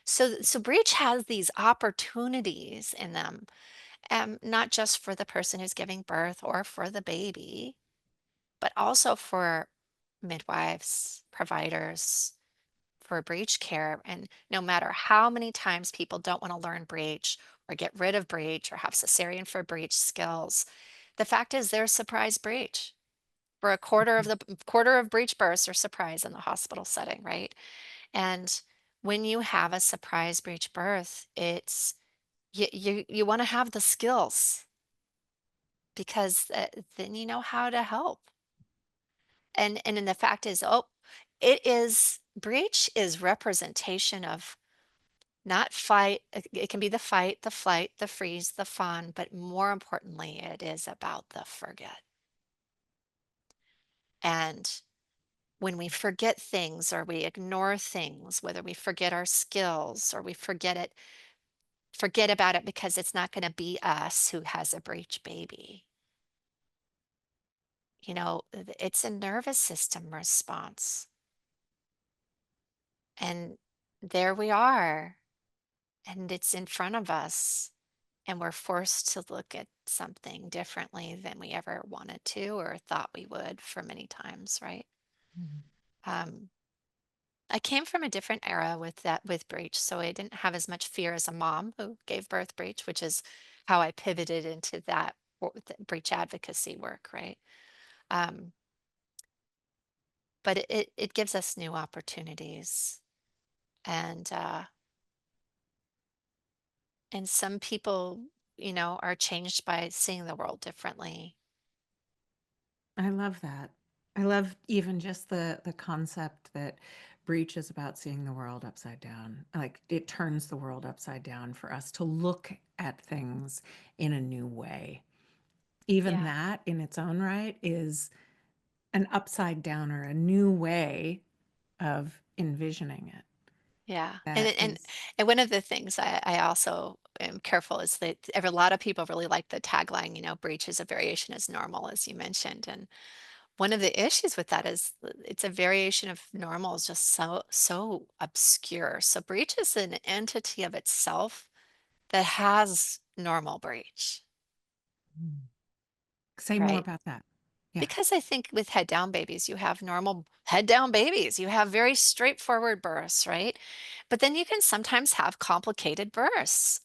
So breech has these opportunities in them, not just for the person who's giving birth or for the baby, but also for midwives, providers, for breech care. And no matter how many times people don't want to learn breech or get rid of breech or have cesarean for breech skills, the fact is there's surprise breech. For a quarter of breech births are surprise in the hospital setting, right? And when you have a surprise breech birth, it's you want to have the skills because then you know how to help. And then the fact is, oh, it is breech is representation of not fight. It can be the fight, the flight, the freeze, the fawn, but more importantly, it is about the forget. And when we forget things or we ignore things, whether we forget our skills or we forget about it because it's not going to be us who has a breech baby. It's a nervous system response. And there we are, and it's in front of us. And we're forced to look at something differently than we ever wanted to or thought we would for many times, right? Mm. Um, I came from a different era with breech, so I didn't have as much fear as a mom who gave birth breech, which is how I pivoted into that breech advocacy work, right? Um, but it gives us new opportunities, and some people, are changed by seeing the world differently. I love that. I love even just the concept that breach is about seeing the world upside down. Like it turns the world upside down for us to look at things in a new way. Even Yeah. that in its own right is an upside down or a new way of envisioning it. Yeah, and That it is, and one of the things I also am careful is that a lot of people really like the tagline, breach is a variation is normal, as you mentioned. And one of the issues with that is it's a variation of normal is just so obscure. So breach is an entity of itself that has normal breach, mm. Say more right? about that. Yeah, Because I think with head down babies, you have normal head down babies. You have very straightforward births, right? But then you can sometimes have complicated births.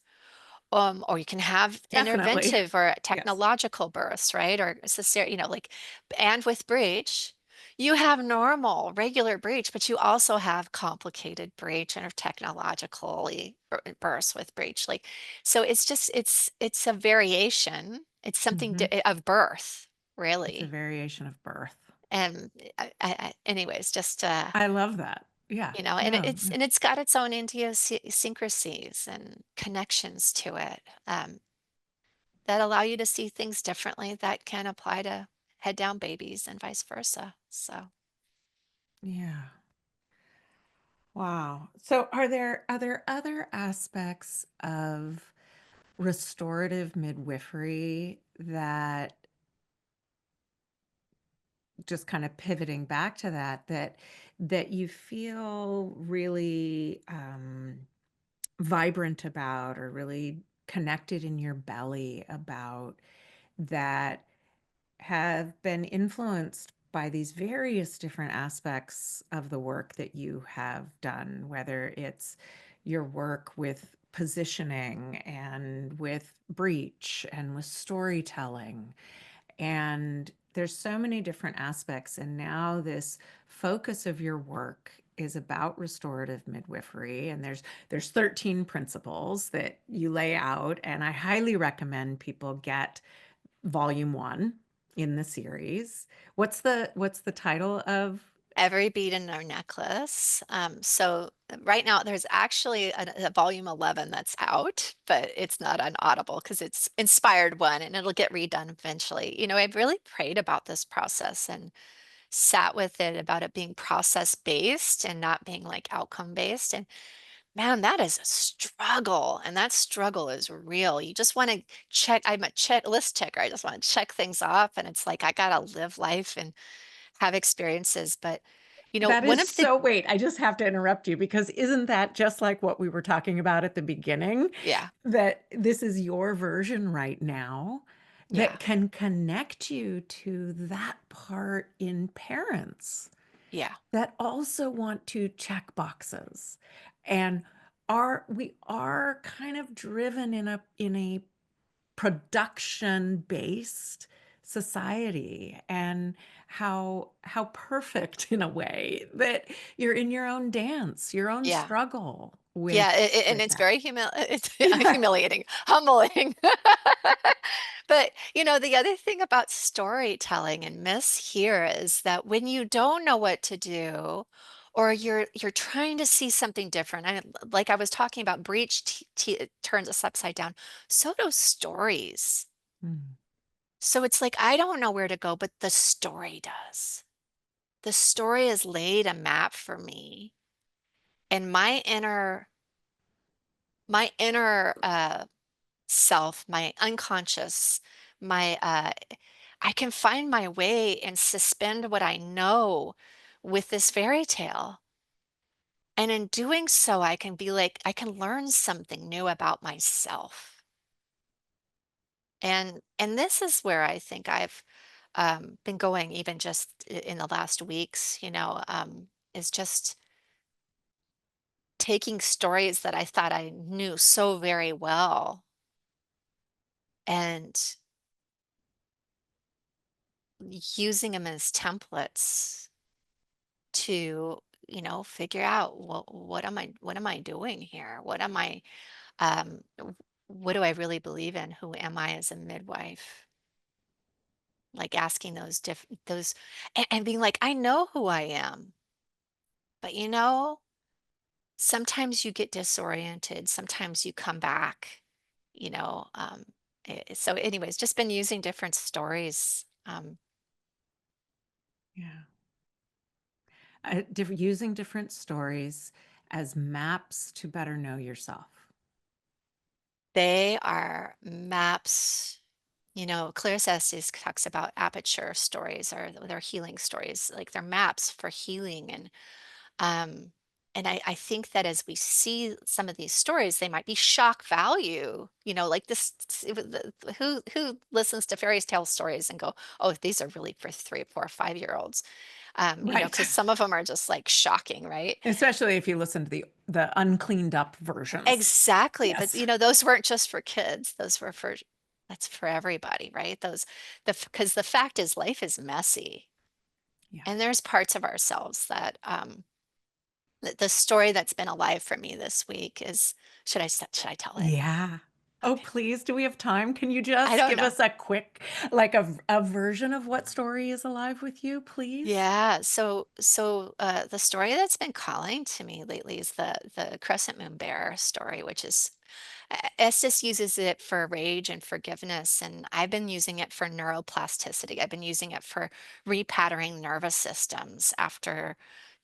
Or you can have definitely. interventive or Yes. technological births, right? Or cesarean, and with breech, you have normal, regular breech, but you also have complicated breech and technologically births with breech. So it's a variation. It's something Hmm. of birth, It's a really. variation of birth. And anyways, just I love that. Yeah. and No. it's got its own idiosyncrasies and connections to it. That allow you to see things differently that can apply to head down babies and vice versa. So, Yeah. Wow. So are there other aspects of restorative midwifery that just kind of pivoting back to that you feel really vibrant about or really connected in your belly about that have been influenced by these various different aspects of the work that you have done, whether it's your work with positioning and with breech and with storytelling. And there's so many different aspects. And now this focus of your work is about restorative midwifery. And there's 13 principles that you lay out. And I highly recommend people get volume one in the series. What's the title of? Every bead in our necklace. Right now there's actually a volume 11 that's out, but it's not on Audible because it's inspired one and it'll get redone eventually. I've really prayed about this process and sat with it about it being process based and not being like outcome based. And man, that is a struggle. And that struggle is real. You just want to check. I'm a list checker. I just want to check things off. And it's like I gotta live life and have experiences. But That one is of the so, wait, I just have to interrupt you because isn't that just like what we were talking about at the beginning? yeah, That this is your version right now yeah, that can connect you to that part in parents yeah, that also want to check boxes and we are kind of driven in a production based society, and how perfect in a way that you're in your own dance, your own yeah. struggle with Yeah, and it's that. very it's humiliating, humbling. But, the other thing about storytelling and miss here is that when you don't know what to do or you're trying to see something different, like I was talking about breach turns us upside down, so do stories. Mm, So it's like I don't know where to go, but the story does. The story has laid a map for me, and my inner self, my unconscious, my I can find my way and suspend what I know with this fairy tale. And in doing so, I can be like, I can learn something new about myself. And this is where I think I've been going even just in the last weeks, is just taking stories that I thought I knew so very well and using them as templates to, figure out what am I doing here? What do I really believe in? Who am I as a midwife? Like asking those and being like, I know who I am, but sometimes you get disoriented, sometimes you come back, you know. So anyways, just been using different stories. yeah. Using different stories as maps to better know yourself. They are maps. Claire talks about aperture stories or their healing stories, like they're maps for healing. Um, and I think that as we see some of these stories, they might be shock value, like this, who listens to fairy tale stories and go, oh, these are really for 3, 4, 5-year-olds, Right. because some of them are just like shocking, right? Especially if you listen to the uncleaned up versions. Exactly, but, Yes. those weren't just for kids, that's for everybody, right? Because the fact is life is messy, Yeah. and there's parts of ourselves that, the story that's been alive for me this week is should I tell it? Yeah. Oh, Okay. please, do we have time? Can you I just don't give know. us a quick, like a version of what story is alive with you, please? Yeah, the story that's been calling to me lately is the crescent moon bear story, which is Estes uses it for rage and forgiveness, and I've been using it for neuroplasticity. I've been using it for repatterning nervous systems after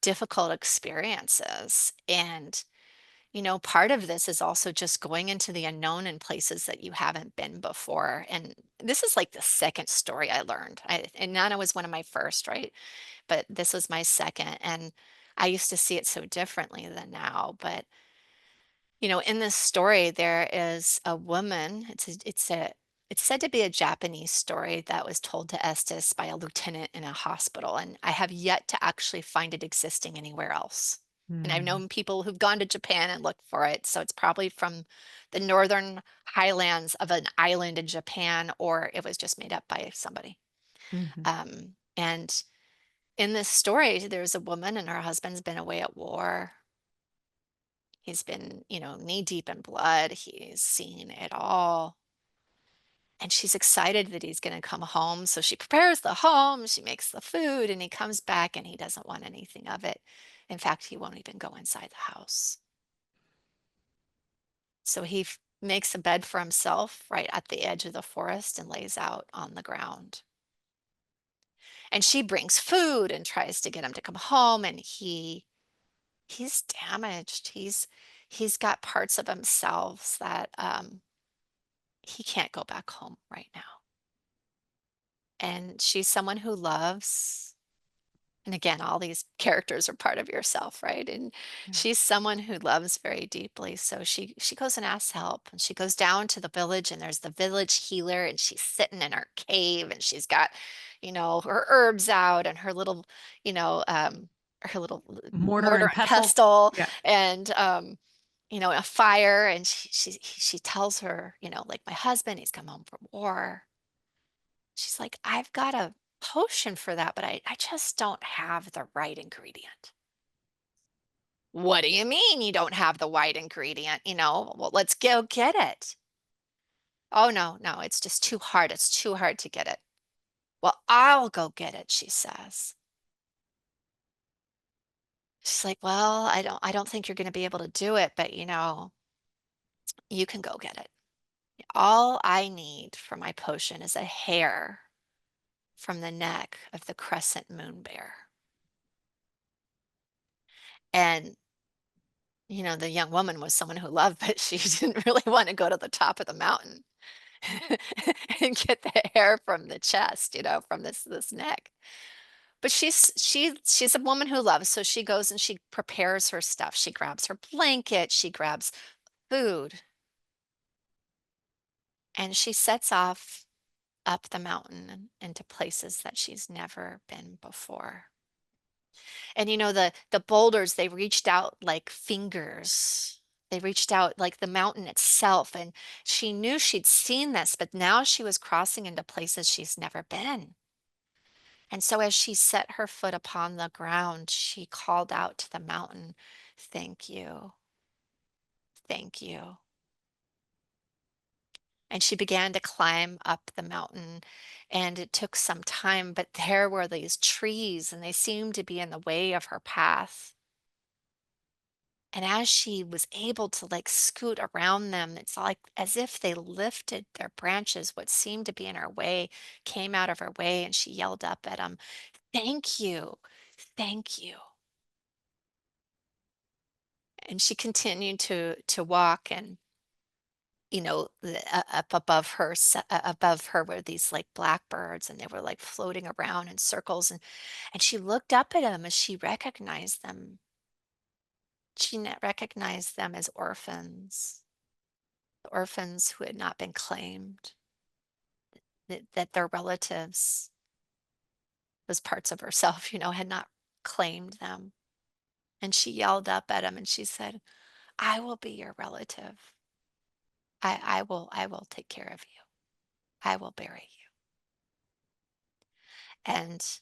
difficult experiences. And, part of this is also just going into the unknown in places that you haven't been before. And this is like the second story I learned. And Nana was one of my first, right? But this was my second. And I used to see it so differently than now. But, in this story, there is a woman. It's said to be a Japanese story that was told to Estes by a lieutenant in a hospital, and I have yet to actually find it existing anywhere else. And I've Mm, known people who've gone to Japan and looked for it, so it's probably from the northern highlands of an island in Japan, or it was just made up by somebody. mhm, And in this story, there's a woman and her husband's been away at war. He's been, knee deep in blood. He's seen it all. And she's excited that he's gonna come home, so she prepares the home, she makes the food, and he comes back and he doesn't want anything of it. In fact, he won't even go inside the house. So he makes a bed for himself right at the edge of the forest and lays out on the ground. And she brings food and tries to get him to come home, and he's damaged. He's got parts of himself that he can't go back home right now. And she's someone who loves. And again, all these characters are part of yourself, right? And yeah. she's someone who loves very deeply. So she goes and asks help, and she goes down to the village, and there's the village healer, and she's sitting in her cave, and she's got, her herbs out and you know, um, her little Mortar mortar and and pestle? pestle Yeah. and a fire. And she tells her, like, my husband, he's come home from war. She's like, "I've got a potion for that, but I just don't have the right ingredient." "What do you mean you don't have the right ingredient?" "Well, let's go get it." "Oh, no, no, it's just too hard. It's too hard to get it." "Well, I'll go get it," she says. She's like, "Well, I don't think you're gonna be able to do it, but, you can go get it. All I need for my potion is a hair from the neck of the crescent moon bear." And the young woman was someone who loved, but she didn't really wanna go to the top of the mountain and get the hair from the chest, from this neck. But she's a woman who loves, so she goes and she prepares her stuff. She grabs her blanket, she grabs food, and she sets off up the mountain and into places that she's never been before. And the boulders, they reached out like fingers. They reached out like the mountain itself. And she knew she'd seen this, but now she was crossing into places she's never been. And so as she set her foot upon the ground, she called out to the mountain, "Thank you. Thank you." And she began to climb up the mountain, and it took some time, but there were these trees, and they seemed to be in the way of her path. And as she was able to like scoot around them, it's like as if they lifted their branches, what seemed to be in her way came out of her way, and she yelled up at them, "Thank you, thank you." And she continued to walk, and up above her, above her were these like blackbirds, and they were like floating around in circles, and she looked up at them as she recognized them. Recognized them as orphans who had not been claimed, that their relatives, those parts of herself, had not claimed them. And she yelled up at him and she said, "I will be your relative. I will take care of you. I will bury you." And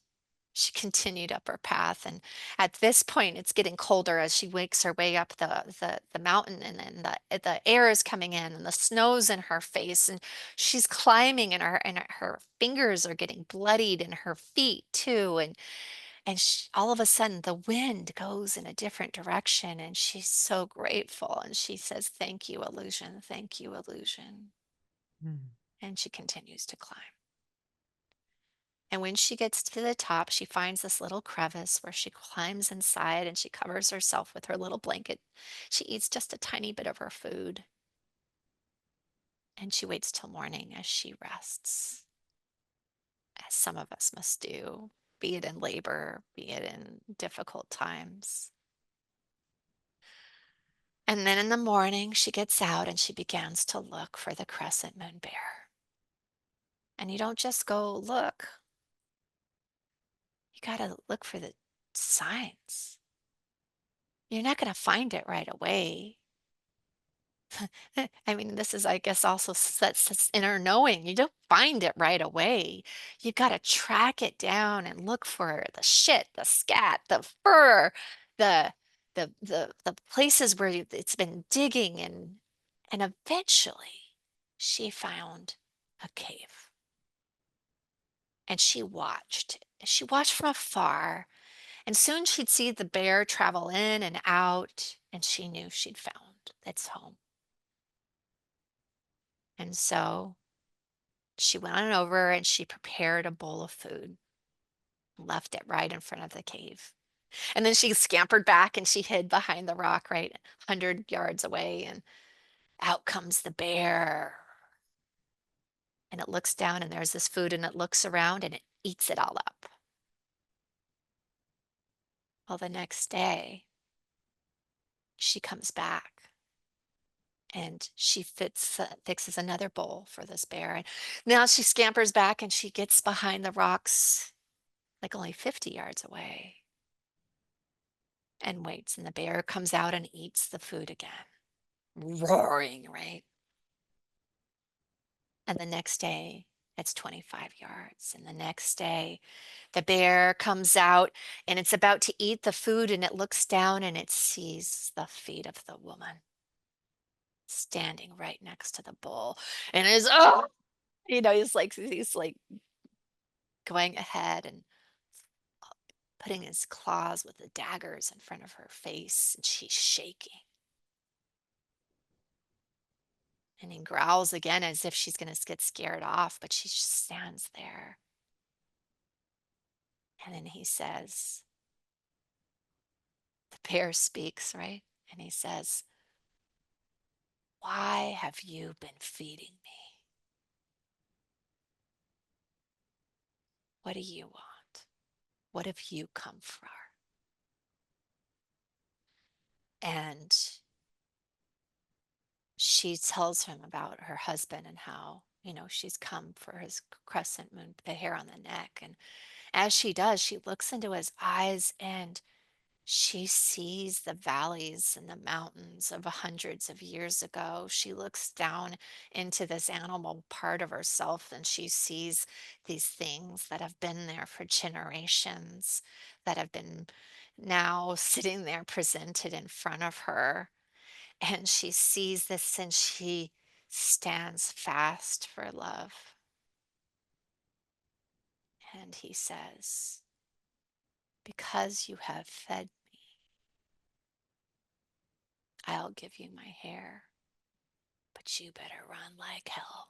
she continued up her path, and at this point, it's getting colder as she makes her way up the mountain, and then the air is coming in, and the snow's in her face, and she's climbing, and her fingers are getting bloodied, and her feet too, and all of a sudden, the wind goes in a different direction, and she's so grateful, and she says, "Thank you, illusion. Thank you, illusion." Mm. And she continues to climb. And when she gets to the top, she finds this little crevice where she climbs inside and she covers herself with her little blanket. She eats just a tiny bit of her food and she waits till morning as she rests, as some of us must do, be it in labor, be it in difficult times. And then in the morning, she gets out and she begins to look for the crescent moon bear. And you don't just go look, you got to look for the signs. You're not going to find it right away. I mean, this is, I guess, also that's inner knowing. You don't find it right away. You got to track it down and look for the shit, the scat, the fur, the the places where it's been digging, and eventually she found a cave and she watched. She watched from afar, and soon she'd see the bear travel in and out, and she knew she'd found its home. And so she went on over and she prepared a bowl of food, left it right in front of the cave. And then she scampered back and she hid behind the rock right 100 yards away. And out comes the bear. And it looks down and there's this food and it looks around and it eats it all up. Well, the next day she comes back and she fixes another bowl for this bear. And now she scampers back and she gets behind the rocks like only 50 yards away and waits, and the bear comes out and eats the food again, roaring, right? And the next day, it's 25 yards. And the next day, the bear comes out and it's about to eat the food, and it looks down and it sees the feet of the woman standing right next to the bowl. And is oh, he's like going ahead and putting his claws with the daggers in front of her face, and she's shaking. And he growls again as if she's going to get scared off, but she just stands there. And then he says, the bear speaks, right? And he says, "Why have you been feeding me? What do you want? What have you come for?" And she tells him about her husband and how, she's come for his crescent moon, the hair on the neck. And as she does, she looks into his eyes and she sees the valleys and the mountains of hundreds of years ago. She looks down into this animal part of herself and she sees these things that have been there for generations, that have been now sitting there presented in front of her. And she sees this and she stands fast for love. And he says, "Because you have fed me, I'll give you my hair. But you better run like hell.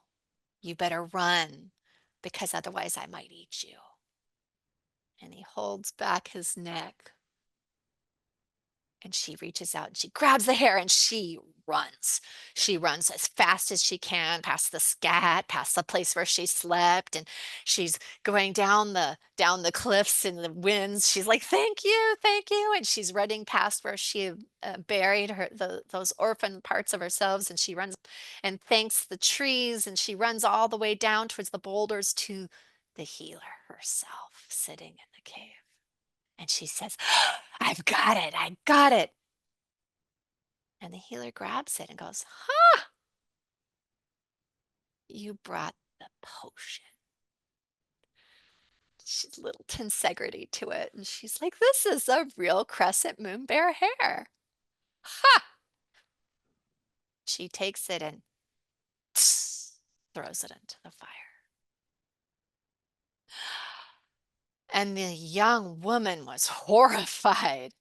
You better run, because otherwise I might eat you." And he holds back his neck and she reaches out and she grabs the hair and she runs. She runs as fast as she can past the scat, past the place where she slept, and she's going down the cliffs in the winds. She's like, thank you," and she's running past where she buried those orphan parts of herself, and she runs and thanks the trees, and she runs all the way down towards the boulders to the healer herself sitting in the cave. And she says, "I've got it. I got it." And the healer grabs it and goes, "Ha! You brought the potion." She's a little tensegrity to it. And she's like, "This is a real crescent moon bear hair. Ha!" She takes it and throws it into the fire. And the young woman was horrified.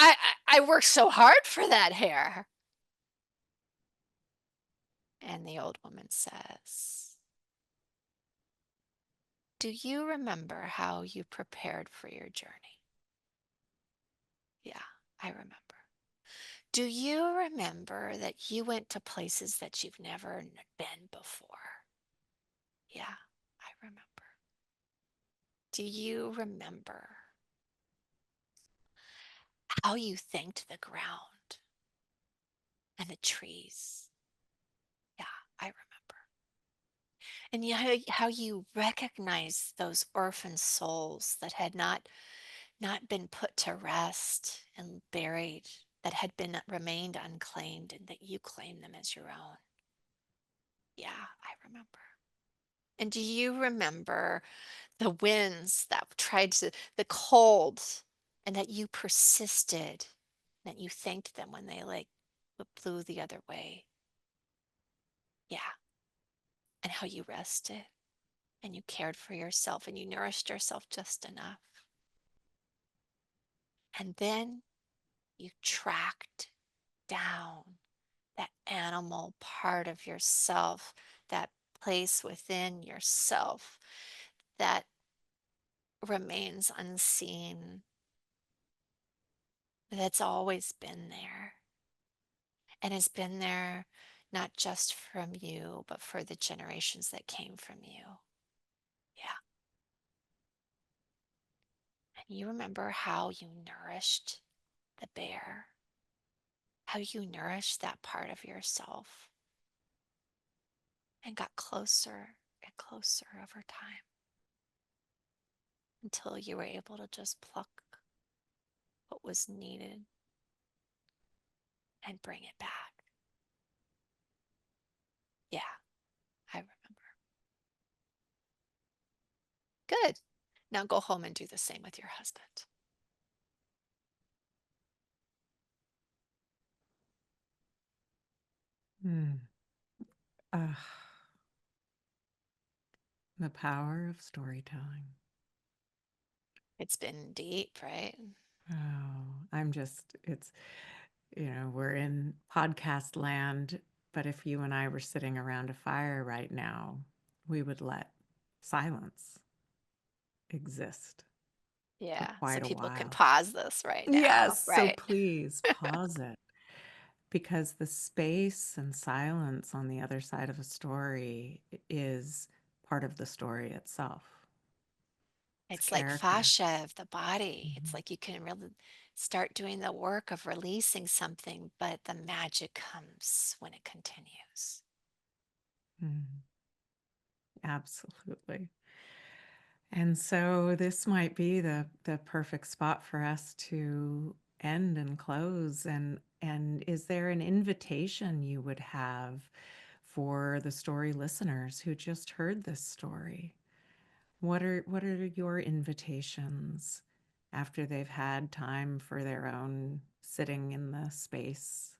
I, I worked so hard for that hair. And the old woman says, Do you remember how you prepared for your journey? Yeah, I remember. Do you remember that you went to places that you've never been before? Yeah, I remember. Do you remember how you thanked the ground and the trees? Yeah, I remember. And how you recognized those orphan souls that had not been put to rest and buried, that had been remained unclaimed, and that you claimed them as your own. Yeah, I remember. And do you remember the winds that tried to, the cold, and that you persisted, that you thanked them when they like blew the other way? Yeah. And how you rested and you cared for yourself and you nourished yourself just enough. And then you tracked down that animal part of yourself, that place within yourself that remains unseen, that's always been there and has been there not just from you, but for the generations that came from you. Yeah. And you remember how you nourished the bear, how you nourished that part of yourself and got closer and closer over time until you were able to just pluck what was needed and bring it back. Yeah, I remember. Good. Now go home and do the same with your husband. Hmm. Ugh, the power of storytelling. It's been deep, right? Oh, we're in podcast land, but if you and I were sitting around a fire right now, we would let silence exist for Yeah. So quite a people can while. pause this right now, Yes, so right? please pause it because the space and silence on the other side of a story is part of the story itself. It's It's like character. fascia of the body. It's Mhm. like you can really start doing the work of releasing something, but the magic comes when it continues. Mm, absolutely. And so this might be the perfect spot for us to end and close. And is there an invitation you would have for the story listeners who just heard this story? What are your invitations after they've had time for their own sitting in the space,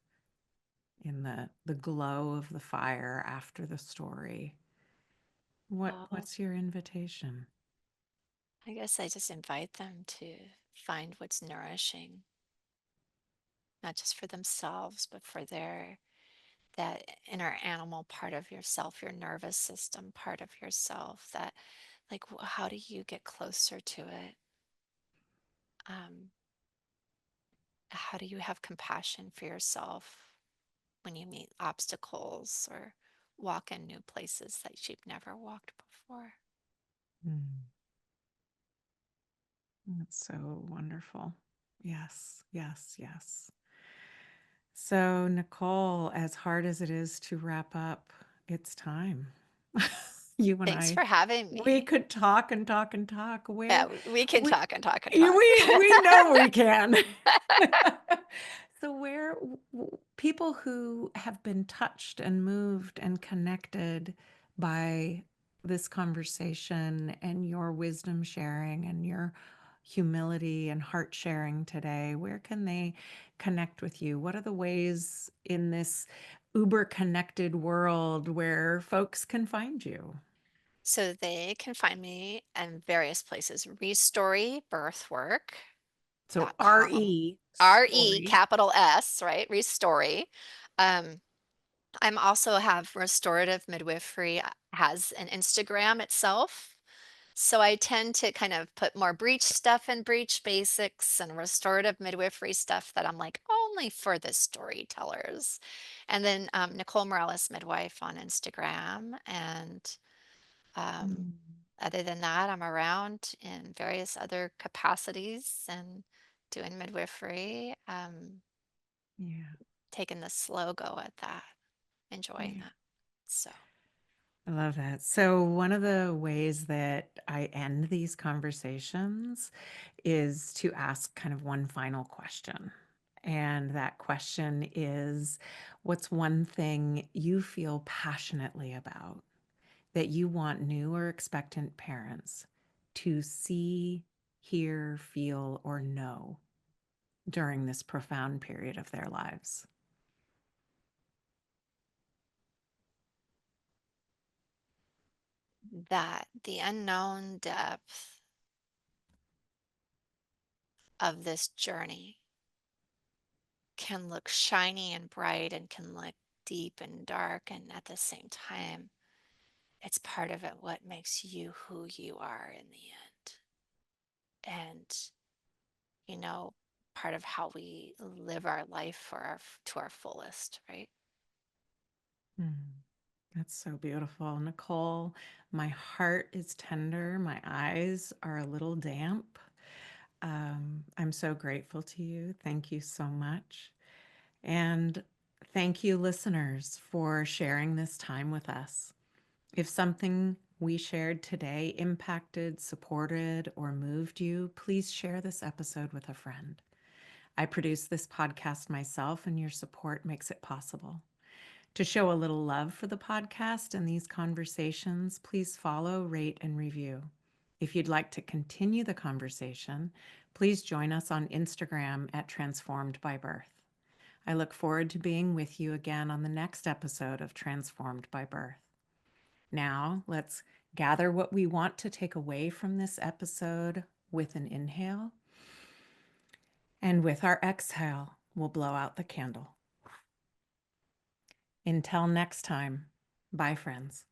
in the glow of the fire after the story? Oh, What's your invitation? I guess I just invite them to find what's nourishing, not just for themselves, but for that inner animal part of yourself, your nervous system part of yourself, that like how do you get closer to it? Um, how do you have compassion for yourself when you meet obstacles or walk in new places that you've never walked before? Mm. That's so wonderful. Yes, yes, yes. So, Nicole, as hard as it is to wrap up, it's time. You and Thanks I, for having we me. could talk and talk and talk. Yeah, Where we can we talk and talk and talk. we know we can. So where people who have been touched and moved and connected by this conversation and your wisdom sharing and your humility and heart sharing today, where can they connect with you? What are the ways in this uber connected world where folks can find you? So they can find me in various places. So Restorybirthwork.com. RE RE story. capital S, right? Restory. Um, I'm also have restorative midwifery has an Instagram itself. So I tend to kind of put more breech stuff and breech basics and restorative midwifery stuff that I'm like only for the storytellers. And then Nicole Morales midwife on Instagram. And um, Mm. other than that, I'm around in various other capacities and doing midwifery, Yeah. taking the slow go at that, enjoying Yeah. that. So I love that. So, one of the ways that I end these conversations is to ask kind of one final question. And that question is, what's one thing you feel passionately about that you want new or expectant parents to see, hear, feel, or know during this profound period of their lives? that the unknown depth of this journey can look shiny and bright and can look deep and dark, and at the same time it's part of it what makes you who you are in the end, and you know part of how we live our life for our to our fullest, right? Mm, that's so beautiful. Nicole, my heart is tender. My eyes are a little damp. I'm so grateful to you. Thank you so much. And thank you, listeners, for sharing this time with us. If something we shared today impacted, supported, or moved you, please share this episode with a friend. I produce this podcast myself, and your support makes it possible. To show a little love for the podcast and these conversations, please follow, rate, and review. If you'd like to continue the conversation, please join us on Instagram at Transformed by Birth. I look forward to being with you again on the next episode of Transformed by Birth. Now, let's gather what we want to take away from this episode with an inhale. And with our exhale, we'll blow out the candle. Until next time, bye, friends.